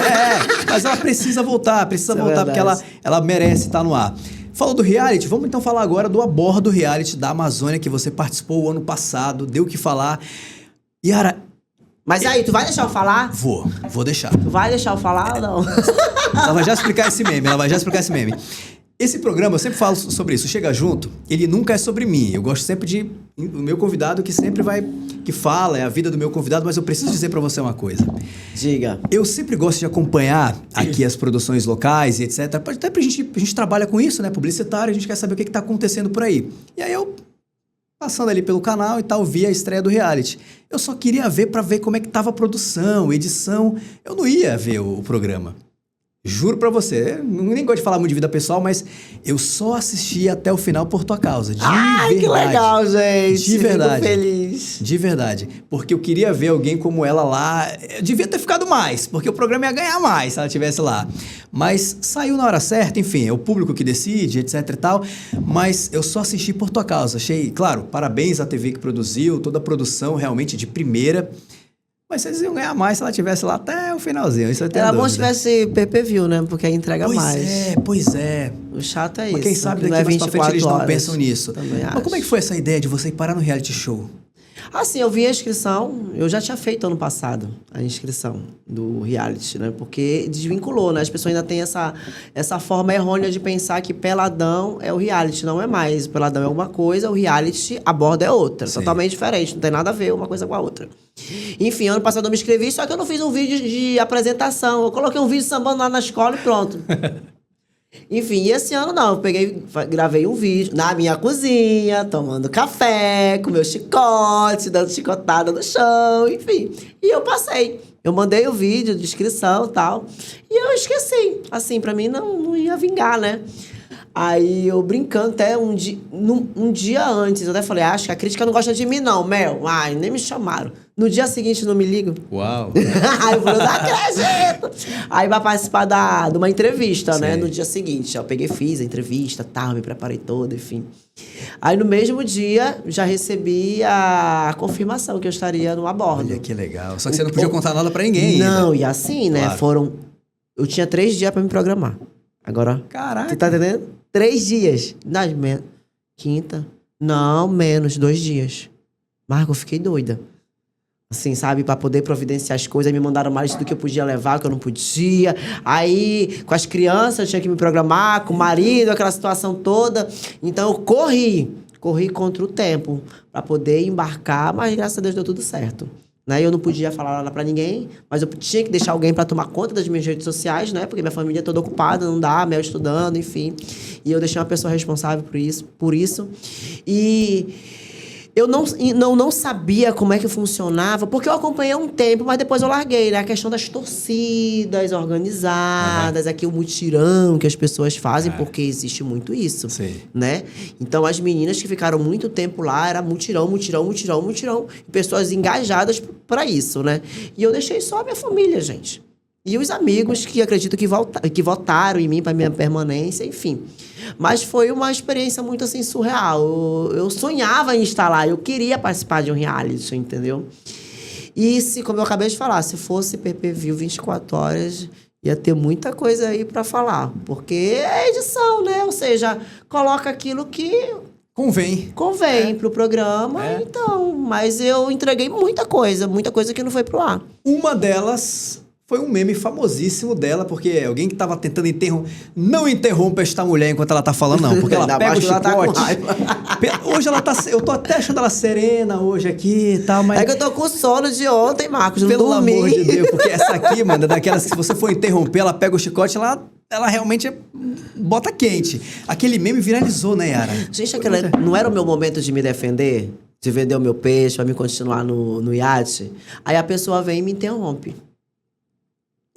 Mas ela precisa voltar porque ela merece estar no ar. Falou do reality, vamos então falar agora do Aborda Reality da Amazônia, que você participou o ano passado, deu o que falar. Yara... Mas aí, tu vai deixar eu falar? Vou deixar. Tu vai deixar eu falar ou não? Ela vai já explicar esse meme, Esse programa, eu sempre falo sobre isso, Chega Junto, ele nunca é sobre mim. Eu gosto sempre de... O meu convidado que sempre que fala, é a vida do meu convidado, mas eu preciso dizer pra você uma coisa. Diga. Eu sempre gosto de acompanhar aqui as produções locais e etc. Até a gente trabalha com isso, né? Publicitário, a gente quer saber o que tá acontecendo por aí. E aí eu... Passando ali pelo canal e tal, vi a estreia do reality. Eu só queria ver pra ver como é que tava a produção, edição. Eu não ia ver o programa. Juro pra você, eu nem gosto de falar muito de vida pessoal, mas eu só assisti até o final por tua causa. De verdade. Que legal, gente. De verdade. Fico feliz. De verdade. Porque eu queria ver alguém como ela lá. Eu devia ter ficado mais, porque o programa ia ganhar mais se ela estivesse lá. Mas saiu na hora certa, enfim, é o público que decide, etc e tal. Mas eu só assisti por tua causa. Achei, claro, parabéns à TV que produziu, toda a produção realmente de primeira. Mas vocês iam ganhar mais se ela estivesse lá até o finalzinho. Isso eu tenho Era bom se tivesse PPV, né? Porque aí entrega mais. Pois é. O chato é isso. Mas quem sabe daqui mais pra frente eles não pensam nisso. Mas como é que foi essa ideia de você ir parar no reality show? Assim, eu vi a inscrição, eu já tinha feito ano passado a inscrição do reality, né? Porque desvinculou, né? As pessoas ainda têm essa forma errônea de pensar que Peladão é o reality, não é mais. O Peladão é uma coisa, o reality, a borda é outra. Sim. Totalmente diferente, não tem nada a ver uma coisa com a outra. Enfim, ano passado eu me inscrevi, só que eu não fiz um vídeo de apresentação. Eu coloquei um vídeo sambando lá na escola e pronto. Enfim, e esse ano não, eu gravei um vídeo na minha cozinha, tomando café, com meu chicote, dando chicotada no chão, enfim. E eu passei. Eu mandei o vídeo de inscrição e tal. E eu esqueci. Assim, pra mim não ia vingar, né? Aí eu brincando até um dia antes, eu até falei, acho que a crítica não gosta de mim não, Mel. Ai, nem me chamaram. No dia seguinte não me ligam. Uau! Aí eu falei, não acredito! Aí vai participar de uma entrevista, sim, né? No dia seguinte. Eu fiz a entrevista, tal, me preparei toda, enfim. Aí no mesmo dia já recebi a confirmação que eu estaria no Aborda. Olha que legal. Só que você não podia contar nada pra ninguém. Não, e assim, né? Claro. Eu tinha 3 dias pra me programar. Agora, caraca. Você tá entendendo? 3 dias. Quinta. Não, menos 2 dias. Marco, eu fiquei doida. Assim, sabe? Pra poder providenciar as coisas. Aí me mandaram mais do que eu podia levar, que eu não podia. Aí, com as crianças, eu tinha que me programar. Com o marido, aquela situação toda. Então, eu corri contra o tempo pra poder embarcar. Mas, graças a Deus, deu tudo certo. Né? Eu não podia falar nada pra ninguém, mas eu tinha que deixar alguém pra tomar conta das minhas redes sociais, né? Porque minha família é toda ocupada, não dá, Mel estudando, enfim. E eu deixei uma pessoa responsável por isso. E eu não sabia como é que funcionava, porque eu acompanhei um tempo, mas depois eu larguei, né? A questão das torcidas organizadas, aqui o mutirão que as pessoas fazem, porque existe muito isso, sim, né? Então, as meninas que ficaram muito tempo lá, era mutirão, e pessoas engajadas para isso, né? E eu deixei só a minha família, gente. E os amigos que acredito que votaram em mim para minha permanência, enfim. Mas foi uma experiência muito, assim, surreal. Eu sonhava em estar lá, eu queria participar de um reality, entendeu? E, como eu acabei de falar, se fosse PPV 24 horas, ia ter muita coisa aí para falar. Porque é edição, né? Ou seja, coloca aquilo que... Convém pro programa, então. Mas eu entreguei muita coisa que não foi pro ar. Uma delas... Foi um meme famosíssimo dela, porque alguém que tava tentando interromper... Não interrompa esta mulher enquanto ela tá falando, não. Porque ela pega o chicote... Hoje ela tá... Eu tô até achando ela serena hoje aqui e tal, mas... É que eu tô com sono de ontem, Marcos, não Pelo dormi. amor de Deus, porque essa aqui, mano, é daquelas que se você for interromper, ela pega o chicote, ela realmente bota quente. Aquele meme viralizou, né, Yara? Gente, não era o meu momento de me defender? De vender o meu peixe, pra me continuar no iate? Aí a pessoa vem e me interrompe.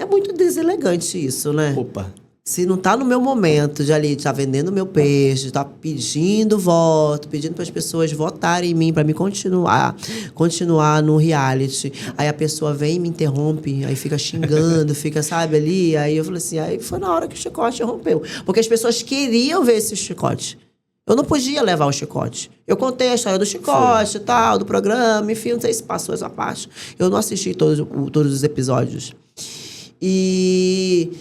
É muito deselegante isso, né? Opa. Se não tá no meu momento de ali, tá vendendo meu peixe, tá pedindo voto, pedindo para as pessoas votarem em mim, para me continuar no reality. Aí a pessoa vem e me interrompe, aí fica xingando, fica, sabe, ali. Aí eu falei assim, aí foi na hora que o chicote rompeu. Porque as pessoas queriam ver esse chicote. Eu não podia levar o chicote. Eu contei a história do chicote e tal, do programa, enfim, não sei se passou essa parte. Eu não assisti todos os episódios. E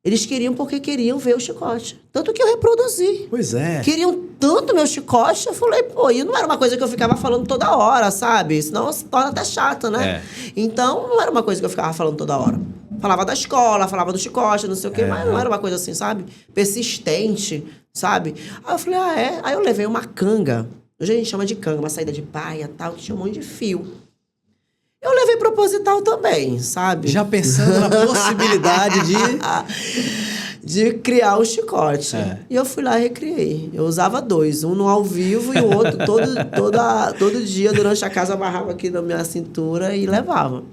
eles queriam porque queriam ver o chicote. Tanto que eu reproduzi. Pois é. Queriam tanto meu chicote, eu falei, pô, e não era uma coisa que eu ficava falando toda hora, sabe? Senão se torna até chato, né? Então, não era uma coisa que eu ficava falando toda hora. Falava da escola, falava do chicote, não sei o quê, mas não era uma coisa assim, sabe? Persistente, sabe? Aí eu falei, Aí eu levei uma canga. Hoje a gente chama de canga, uma saída de paia e tal, que tinha um monte de fio. Eu levei proposital também, sabe? Já pensando na possibilidade de criar um chicote. E eu fui lá e recriei. Eu usava 2, um no ao vivo e o outro todo dia, durante a casa, amarrava aqui na minha cintura e levava.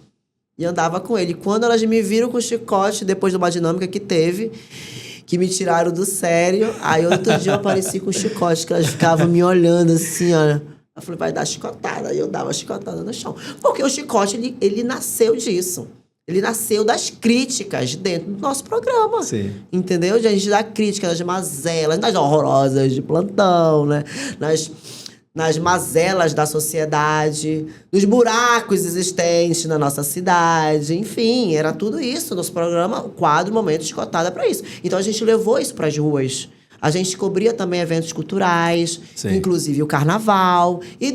E andava com ele. Quando elas me viram com o chicote, depois de uma dinâmica que teve, que me tiraram do sério, aí outro dia eu apareci com o chicote, que elas ficavam me olhando assim, ó. Eu falei, vai dar chicotada. E eu dava chicotada no chão. Porque o chicote, ele nasceu disso. Ele nasceu das críticas dentro do nosso programa. Sim. Entendeu? A gente dá crítica nas mazelas, nas horrorosas de plantão, né? Nas mazelas da sociedade, nos buracos existentes na nossa cidade. Enfim, era tudo isso. Nosso programa, o quadro Momento Chicotada, para isso. Então, a gente levou isso para as ruas. A gente cobria também eventos culturais, inclusive o carnaval. E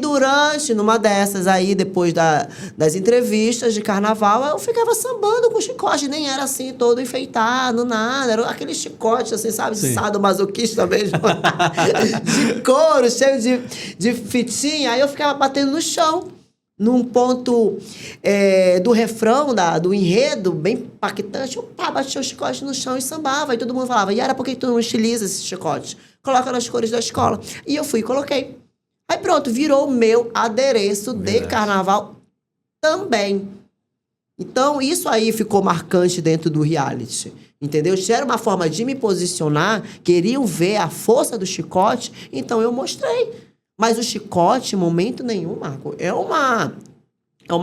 numa dessas aí, depois das entrevistas de carnaval, eu ficava sambando com chicote. Nem era assim, todo enfeitado, nada. Era aquele chicote, assim, sabe? De sadomasoquista mesmo. De couro, cheio de fitinha. Aí eu ficava batendo no chão. Num ponto do refrão, do enredo, bem impactante, eu batia o chicote no chão e sambava. E todo mundo falava, Yara, por que tu não estiliza esse chicote? Coloca nas cores da escola. E eu fui e coloquei. Aí pronto, virou o meu adereço de carnaval também. Então, isso aí ficou marcante dentro do reality. Entendeu? Se era uma forma de me posicionar, queriam ver a força do chicote, então eu mostrei. Mas o chicote, em momento nenhum, Marco, é uma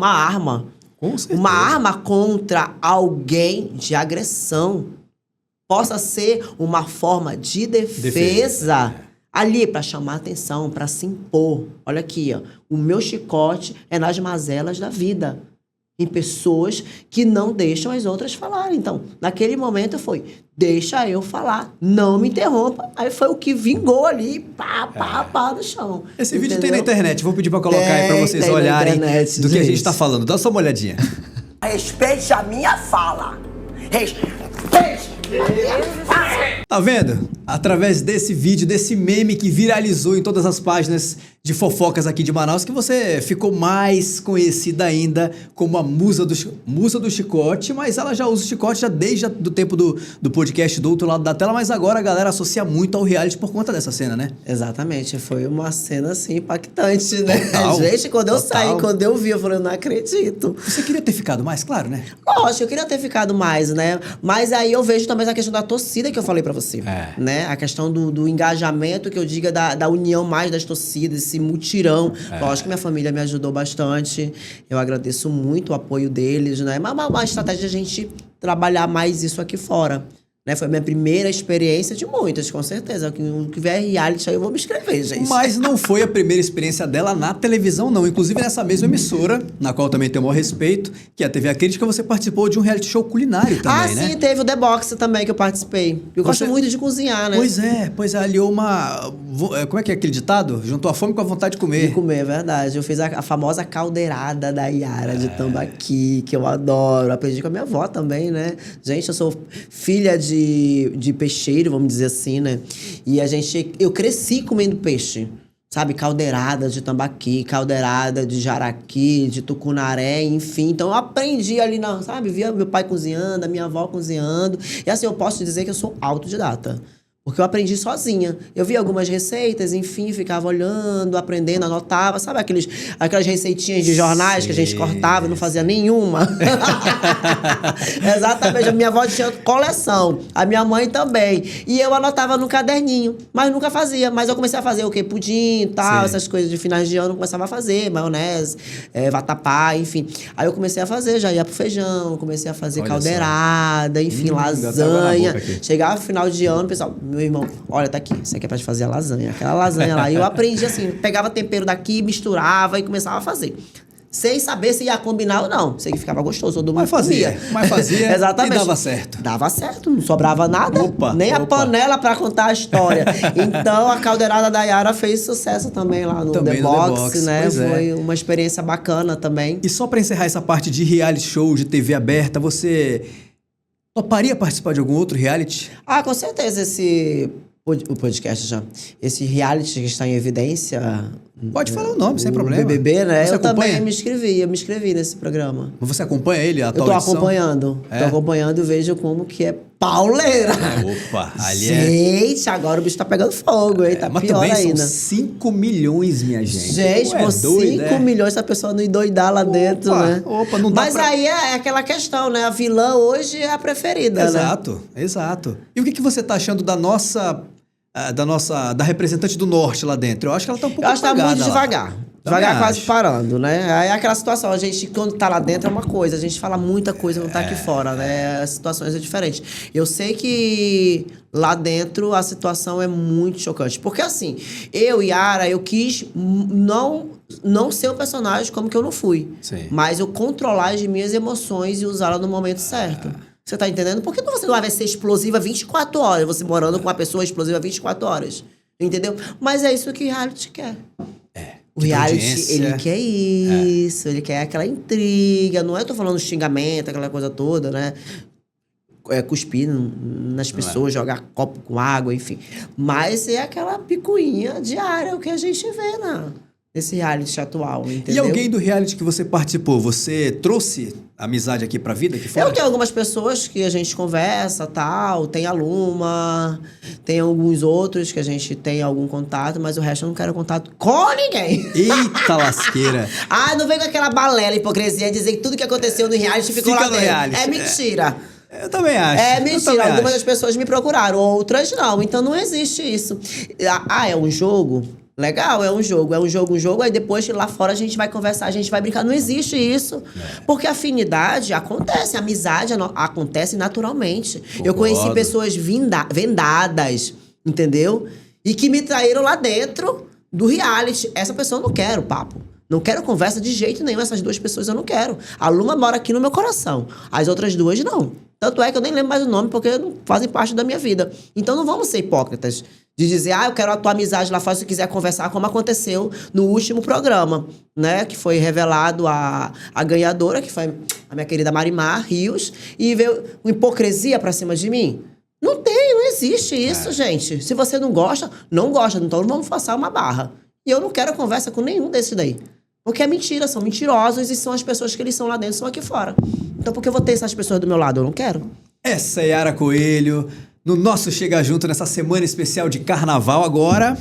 arma. Com certeza. Uma arma contra alguém de agressão. Possa ser uma forma de defesa. Ali, para chamar atenção, para se impor. Olha aqui, ó. O meu chicote é nas mazelas da vida. Em pessoas que não deixam as outras falarem. Então, naquele momento foi, deixa eu falar, não me interrompa. Aí foi o que vingou ali, pá, no chão. Esse vídeo tem na internet, vou pedir pra colocar aí pra vocês olharem internet, do que a gente tá falando. Dá só uma olhadinha. Respeite a minha fala. Respeite. Tá vendo? Através desse vídeo, desse meme que viralizou em todas as páginas de fofocas aqui de Manaus, que você ficou mais conhecida ainda como a musa do chicote, mas ela já usa o chicote já desde o tempo do podcast do outro lado da tela, mas agora a galera associa muito ao reality por conta dessa cena, né? Exatamente, foi uma cena assim impactante, né? Total, gente, quando eu saí, quando eu vi, eu falei, eu não acredito. Você queria ter ficado mais, claro, né? Lógico, eu queria ter ficado mais, né? Mas aí eu vejo também a questão da torcida que eu falei pra você, né? A questão do engajamento, que eu diga da união mais das torcidas, esse mutirão. Lógico que minha família me ajudou bastante. Eu agradeço muito o apoio deles, né? Mas uma estratégia de a gente trabalhar mais isso aqui fora. Né? Foi a minha primeira experiência de muitas, com certeza. O que vier reality aí eu vou me inscrever, gente. Mas não foi a primeira experiência dela na televisão, não. Inclusive nessa mesma emissora, na qual também tenho o maior respeito, que é a TV A Crítica, você participou de um reality show culinário também, né? Sim, teve o The Box também que eu participei. Eu gosto muito de cozinhar, né? Pois é, aliou uma... Como é que é aquele ditado? Juntou a fome com a vontade de comer. De comer, é verdade. Eu fiz a famosa caldeirada da Yara de Tambaqui, que eu adoro. Aprendi com a minha avó também, né? Gente, eu sou filha de peixeiro, vamos dizer assim, né? E eu cresci comendo peixe, sabe? Caldeirada de tambaqui, caldeirada de jaraqui, de tucunaré, enfim. Então eu aprendi ali, sabe? Via meu pai cozinhando, a minha avó cozinhando. E assim, eu posso dizer que eu sou autodidata. Porque eu aprendi sozinha. Eu via algumas receitas, enfim, ficava olhando, aprendendo, anotava. Sabe aquelas receitinhas de jornais que a gente cortava e não fazia nenhuma? Exatamente. A minha avó tinha coleção. A minha mãe também. E eu anotava no caderninho. Mas nunca fazia. Mas eu comecei a fazer o quê? Pudim e tal, essas coisas de finais de ano eu começava a fazer. Maionese, vatapá, enfim. Aí eu comecei a fazer, já ia pro feijão, comecei a fazer caldeirada, enfim, lasanha. Chegava no final de ano, pessoal... Meu irmão, olha, tá aqui, isso aqui é pra te fazer a lasanha. Aquela lasanha lá. E eu aprendi assim, pegava tempero daqui, misturava e começava a fazer. Sem saber se ia combinar ou não. Sei que ficava gostoso, todo mundo comia. Mas fazia Exatamente. E dava certo. Dava certo, não sobrava nada. Nem a panela pra contar a história. Então, a caldeirada da Yara fez sucesso também lá no The Box, né? Foi uma experiência bacana também. E só pra encerrar essa parte de reality show, de TV aberta, você... toparia participar de algum outro reality? Ah, com certeza. O podcast já. Esse reality que está em evidência... Pode falar o nome, sem problema. BBB, né? Você acompanha? Também me inscrevi nesse programa. Mas você acompanha ele, a atual edição? edição? Tô acompanhando e vejo como que é pauleira. Opa, ali gente, agora o bicho tá pegando fogo, hein? Tá mas pior também ainda. são 5 milhões, minha gente. Gente, por 5 milhões, essa pessoa não endoidar lá dentro, né? Não dá Mas aí é aquela questão, né? A vilã hoje é a preferida, exato, né? Exato. E o que você tá achando da representante do norte lá dentro? Eu acho que ela tá um pouco apagada. Eu acho que tá muito devagar. Devagar, quase acho. parando, né? Aí é aquela situação, a gente, quando tá lá dentro é uma coisa, a gente fala muita coisa, não tá aqui fora, né? As situações são diferentes. Eu sei que lá dentro a situação é muito chocante. Porque assim, eu, Yara, eu quis não ser o personagem como que eu não fui. Sim. Mas eu controlar as minhas emoções e usá-las no momento certo. Você tá entendendo? Por que você não vai ser explosiva 24 horas? Você morando com uma pessoa explosiva 24 horas. Entendeu? Mas é isso que o reality quer. O reality, ele quer isso, ele quer aquela intriga, não é? Eu tô falando xingamento, aquela coisa toda, né? Cuspir nas pessoas, jogar copo com água, enfim. Mas é aquela picuinha diária, o que a gente vê nesse reality atual, entendeu? E alguém do reality que você participou, você trouxe amizade aqui pra vida? Aqui fora? Eu tenho algumas pessoas que a gente conversa, tal, tem a Luma, tem alguns outros que a gente tem algum contato, mas o resto eu não quero contato com ninguém. Eita lasqueira! Não vem com aquela balela, hipocrisia, dizer que tudo que aconteceu no reality ficou lá dentro. É mentira. Eu também acho. É mentira. Algumas das pessoas me procuraram, outras não. Então não existe isso. É um jogo? Legal, é um jogo, aí depois lá fora a gente vai conversar, a gente vai brincar. Não existe isso. Porque afinidade acontece, amizade acontece naturalmente. Concordo. Eu conheci pessoas vendadas, entendeu? E que me traíram lá dentro do reality. Essa pessoa eu não quero papo. Não quero conversa de jeito nenhum. Essas duas pessoas eu não quero. A Luma mora aqui no meu coração. As outras duas não. Tanto é que eu nem lembro mais o nome porque não fazem parte da minha vida. Então não vamos ser hipócritas. De dizer, eu quero a tua amizade lá fora se quiser conversar, como aconteceu no último programa, né? Que foi revelado a ganhadora, que foi a minha querida Marimar Rios, e veio uma hipocrisia pra cima de mim. Não existe isso, gente. Se você não gosta, não gosta. Então não vamos forçar uma barra. E eu não quero conversa com nenhum desses daí. Porque é mentira, são mentirosos e são as pessoas que eles são lá dentro, são aqui fora. Então por que eu vou ter essas pessoas do meu lado? Eu não quero. Essa é Yara Coelho. No nosso Chega Junto, nessa semana especial de carnaval agora,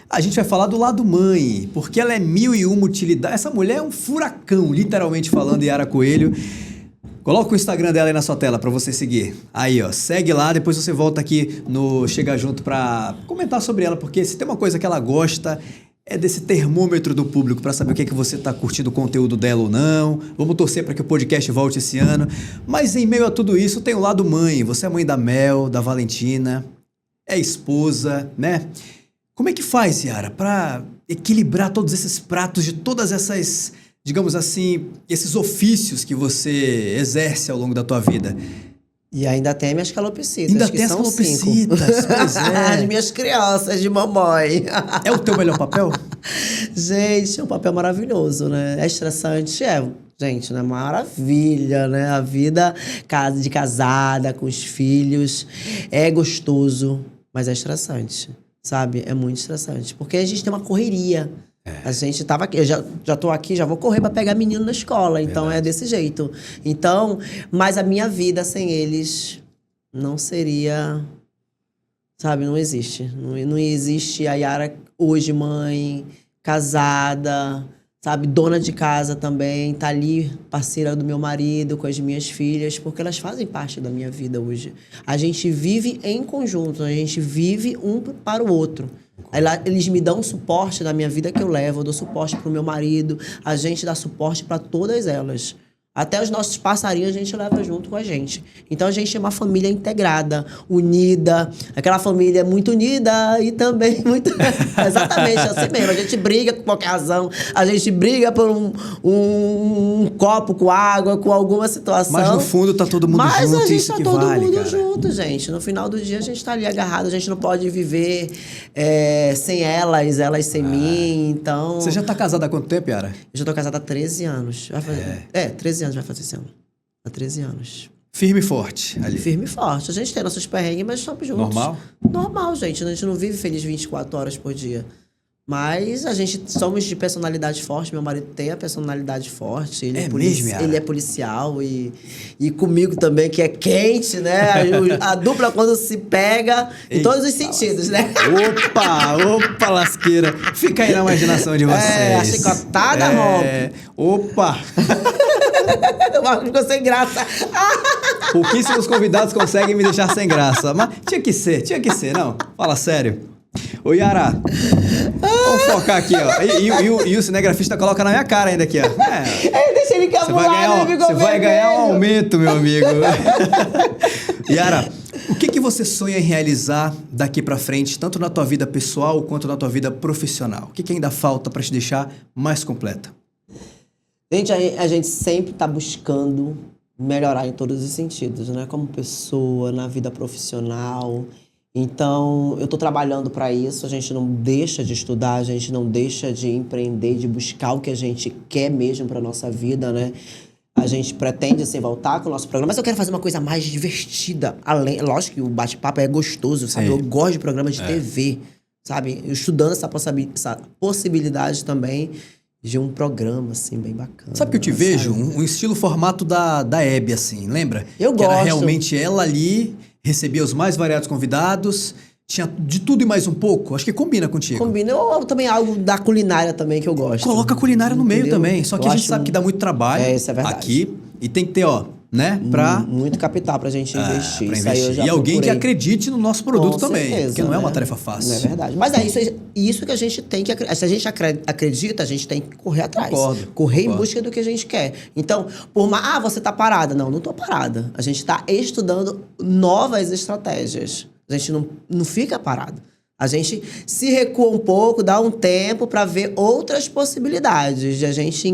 a gente vai falar do lado mãe, porque ela é 1001 utilidade. Essa mulher é um furacão, literalmente falando, Yara Coelho. Coloca o Instagram dela aí na sua tela pra você seguir. Aí, ó, segue lá, depois você volta aqui no Chega Junto pra comentar sobre ela, porque se tem uma coisa que ela gosta, é desse termômetro do público para saber o que é que você tá curtindo o conteúdo dela ou não. Vamos torcer para que o podcast volte esse ano. Mas em meio a tudo isso tem o lado mãe. Você é mãe da Mel, da Valentina, é esposa, né? Como é que faz, Yara, para equilibrar todos esses pratos de todas essas, digamos assim, esses ofícios que você exerce ao longo da tua vida? E ainda tem minhas calopsitas, ainda que tem são as calopsitas, 5. Pois é. As minhas crianças de mamãe. É o teu melhor papel? Gente, é um papel maravilhoso, né? É estressante, gente, né? Maravilha, né? A vida de casada, com os filhos, é gostoso, mas é estressante, sabe? É muito estressante, porque a gente tem uma correria. A gente tava aqui, eu já tô aqui, já vou correr pra pegar menino na escola. Então é desse jeito. Então, mas a minha vida sem eles não seria Sabe, não existe. Não existe a Yara hoje mãe, casada, sabe, dona de casa também, tá ali, parceira do meu marido, com as minhas filhas, porque elas fazem parte da minha vida hoje. A gente vive em conjunto, a gente vive um para o outro. Eles me dão suporte na minha vida que eu levo, eu dou suporte pro meu marido, a gente dá suporte para todas elas. Até os nossos passarinhos a gente leva junto com a gente. Então a gente é uma família integrada, unida, aquela família muito unida e também muito... Exatamente, assim mesmo. A gente briga por qualquer razão, a gente briga por um copo com água, com alguma situação. Mas no fundo tá todo mundo junto, Mas a gente isso tá que todo vale, mundo cara. junto, gente. No final do dia a gente tá ali agarrado, a gente não pode viver sem elas sem mim, então... Você já tá casada há quanto tempo, Yara? Eu já tô casada há 13 anos. 13 anos vai fazer esse ano. Há 13 anos. Firme e forte ali. Firme e forte. A gente tem nossos perrengues, mas estamos juntos. Normal? Normal, gente. A gente não vive feliz 24 horas por dia. Mas a gente somos de personalidade forte. Meu marido tem a personalidade forte. Ele mesmo, Yara? ele é policial e comigo também, que é quente, né? A dupla quando se pega em todos os sentidos, né? Opa, lasqueira. Fica aí na imaginação de vocês. A chicotada rompe. Opa! Ficou sem graça. Pouquíssimos convidados conseguem me deixar sem graça. Mas tinha que ser, não. Fala sério. Ô, Yara, vamos focar aqui, ó. E o cinegrafista coloca na minha cara ainda aqui, ó. Deixa ele cabulado, Você vai ganhar um aumento, meu amigo. Yara, o que você sonha em realizar daqui pra frente, tanto na tua vida pessoal quanto na tua vida profissional? O que ainda falta pra te deixar mais completa? Gente, a gente sempre tá buscando melhorar em todos os sentidos, né? Como pessoa, na vida profissional. Então, eu tô trabalhando para isso. A gente não deixa de estudar, a gente não deixa de empreender, de buscar o que a gente quer mesmo para nossa vida, né? A gente pretende, assim, voltar com o nosso programa, mas eu quero fazer uma coisa mais divertida. Lógico que o bate-papo é gostoso, sabe? Eu gosto de programas de TV, sabe? Eu estudando essa possibilidade também de um programa, assim, bem bacana. Sabe que eu te vejo? Um estilo formato da Hebe, assim, lembra? Eu que gosto. Era realmente ela ali, recebia os mais variados convidados, tinha de tudo e mais um pouco. Acho que combina contigo. Combina. Ou também algo da culinária também que eu gosto. Coloca a culinária no meio também. Só que a gente sabe que dá muito trabalho isso é verdade. aqui. E tem que ter, né? Muito capital pra gente investir. Pra isso aí eu já e alguém procurei. que acredite no nosso produto Com também. certeza, porque não é uma né? tarefa fácil. Não é verdade. Mas é isso que a gente tem que... Se a gente acredita, a gente tem que correr atrás. Correr em busca do que a gente quer. Então, você tá parada. Não tô parada. A gente tá estudando novas estratégias. A gente não fica parado. A gente se recua um pouco, dá um tempo para ver outras possibilidades de a gente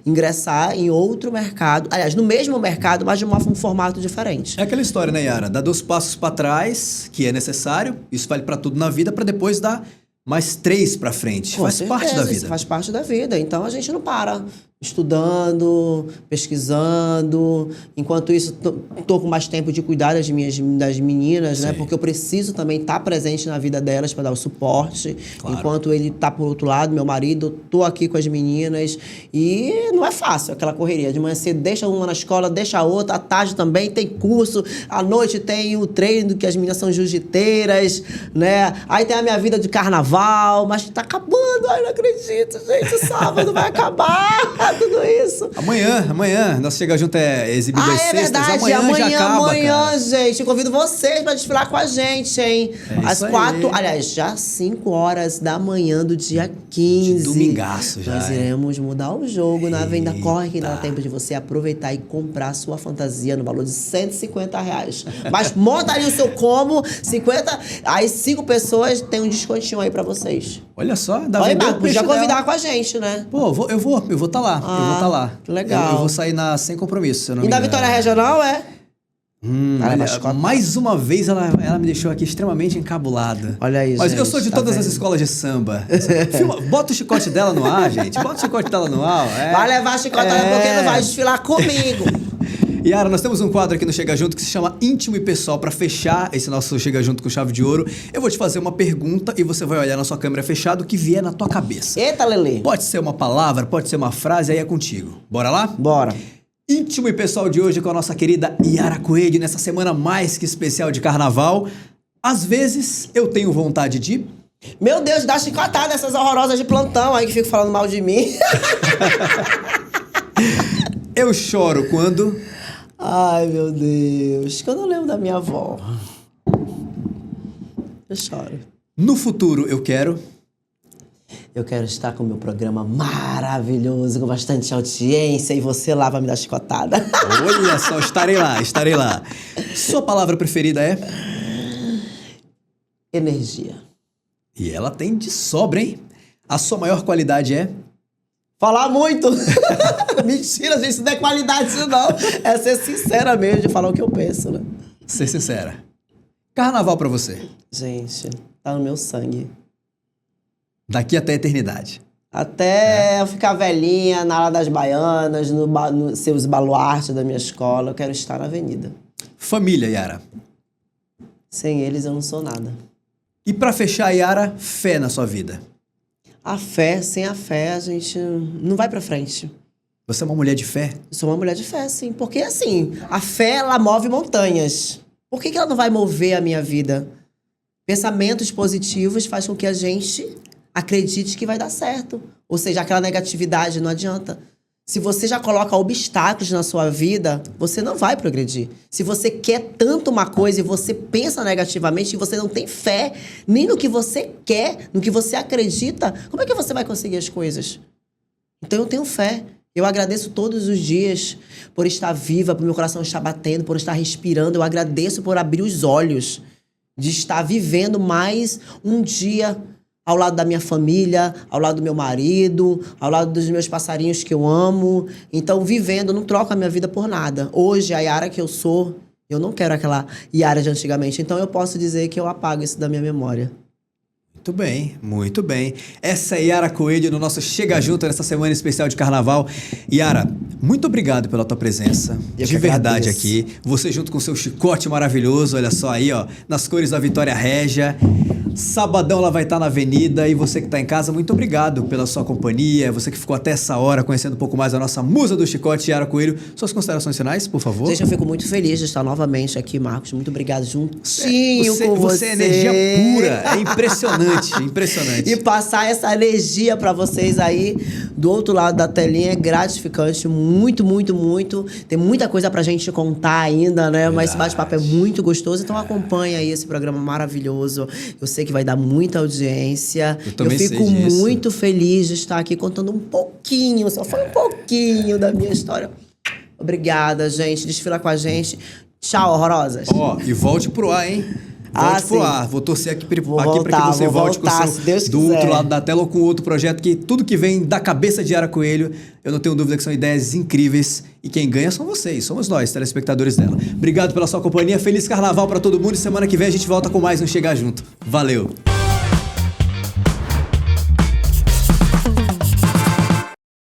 ingressar em outro mercado. Aliás, no mesmo mercado, mas de um formato diferente. É aquela história, né, Yara? Dá 2 passos para trás, que é necessário. Isso vale para tudo na vida, para depois dar mais 3 para frente. Faz parte da vida. Isso faz parte da vida. Então, a gente não para. Estudando, pesquisando. Enquanto isso, tô com mais tempo de cuidar das meninas, né? Porque eu preciso também estar presente na vida delas para dar o suporte. Claro. Enquanto ele tá por outro lado, meu marido, tô aqui com as meninas. E não é fácil aquela correria. De manhã cedo, deixa uma na escola, deixa a outra. À tarde também tem curso. À noite tem o treino, que as meninas são jiu-jiteiras, né? Aí tem a minha vida de carnaval. Mas tá acabando. Ai, não acredito, gente. Sábado vai acabar. Tudo isso. Amanhã, nosso Chega Junto é exibido às sextas. Verdade. Amanhã já acaba, cara. Gente, eu convido vocês para desfilar com a gente, hein? Às 4, aliás, já 5 horas da manhã do dia 15. De domingaço já. Nós iremos mudar o jogo na venda. Corre que dá tempo de você aproveitar e comprar a sua fantasia no valor de R$150. Mas monta ali o seu combo, 50, aí 5 pessoas tem um descontinho aí para vocês. Olha só, dá Olha, Marco, podia convidar com a gente, né? Pô, eu vou estar lá. Eu vou estar lá. Que legal. Eu vou sair sem compromisso, se eu não me engano. E da Vitória Regional, Mais uma vez ela me deixou aqui extremamente encabulada. Olha aí, Mas gente, eu sou de todas as escolas de samba. Bota o chicote dela no ar, gente. Bota o chicote dela no ar. Vai levar chicote porque não vai desfilar comigo. Yara, nós temos um quadro aqui no Chega Junto que se chama Íntimo e Pessoal. Para fechar esse nosso Chega Junto com chave de ouro, eu vou te fazer uma pergunta e você vai olhar na sua câmera fechada o que vier na tua cabeça. Eita, Lelê. Pode ser uma palavra, pode ser uma frase, aí é contigo. Bora lá? Bora. Íntimo e Pessoal de hoje com a nossa querida Yara Coelho, nessa semana mais que especial de carnaval. Às vezes eu tenho vontade de... Meu Deus, dá chicotada essas horrorosas de plantão aí que ficam falando mal de mim. Eu choro quando... Ai, meu Deus. Quando eu lembro da minha avó. Eu choro. No futuro eu quero... Eu quero estar com o meu programa maravilhoso, com bastante audiência, e você lá vai me dar chicotada. Olha só, estarei lá. Sua palavra preferida é? Energia. E ela tem de sobra, hein? A sua maior qualidade é? Falar muito. Mentira, gente, isso não é qualidade, isso não. É ser sincera mesmo, de falar o que eu penso, né? Ser sincera. Carnaval pra você. Gente, tá no meu sangue. Daqui até a eternidade. Até eu ficar velhinha, na ala das baianas, nos seus baluartes da minha escola, eu quero estar na avenida. Família, Yara. Sem eles eu não sou nada. E pra fechar, Yara, fé na sua vida. A fé, sem a fé, a gente não vai pra frente. Você é uma mulher de fé? Eu sou uma mulher de fé, sim. Porque, assim, a fé, ela move montanhas. Por que ela não vai mover a minha vida? Pensamentos positivos fazem com que a gente acredite que vai dar certo. Ou seja, aquela negatividade não adianta. Se você já coloca obstáculos na sua vida, você não vai progredir. Se você quer tanto uma coisa e você pensa negativamente e você não tem fé nem no que você quer, no que você acredita, como é que você vai conseguir as coisas? Então eu tenho fé. Eu agradeço todos os dias por estar viva, por meu coração estar batendo, por estar respirando. Eu agradeço por abrir os olhos, de estar vivendo mais um dia ao lado da minha família, ao lado do meu marido, ao lado dos meus passarinhos que eu amo. Então, vivendo, não troco a minha vida por nada. Hoje, a Yara que eu sou, eu não quero aquela Yara de antigamente. Então, eu posso dizer que eu apago isso da minha memória. Muito bem, muito bem. Essa é Yara Coelho no nosso Chega Junto nessa semana especial de Carnaval. Yara, muito obrigado pela tua presença, de verdade aqui. Você junto com seu chicote maravilhoso, olha só aí, ó, nas cores da Vitória Régia. Sabadão ela vai estar na avenida e você que está em casa, muito obrigado pela sua companhia, você que ficou até essa hora conhecendo um pouco mais a nossa musa do chicote, Yara Coelho. Suas considerações finais, por favor? Gente, eu fico muito feliz de estar novamente aqui, Marcos. Muito obrigado, juntinho com você. Você é energia pura, é impressionante, impressionante. E passar essa energia para vocês aí do outro lado da telinha é gratificante, muito, muito, muito. Tem muita coisa pra gente contar ainda, né? Verdade. Mas esse bate-papo é muito gostoso, então acompanha aí esse programa maravilhoso. Eu sei que vai dar muita audiência. Eu fico muito feliz de estar aqui contando um pouquinho, só foi um pouquinho da minha história. Obrigada, gente. Desfila com a gente. Tchau, horrorosas. Ó, e volte pro ar, hein? Volte pro ar. Vou torcer aqui pra que você volte com o seu do outro lado da tela ou com outro projeto, que tudo que vem da cabeça de Yara Coelho, eu não tenho dúvida que são ideias incríveis. E quem ganha são vocês, somos nós, telespectadores dela. Obrigado pela sua companhia, feliz carnaval pra todo mundo e semana que vem a gente volta com mais um Chega Junto. Valeu!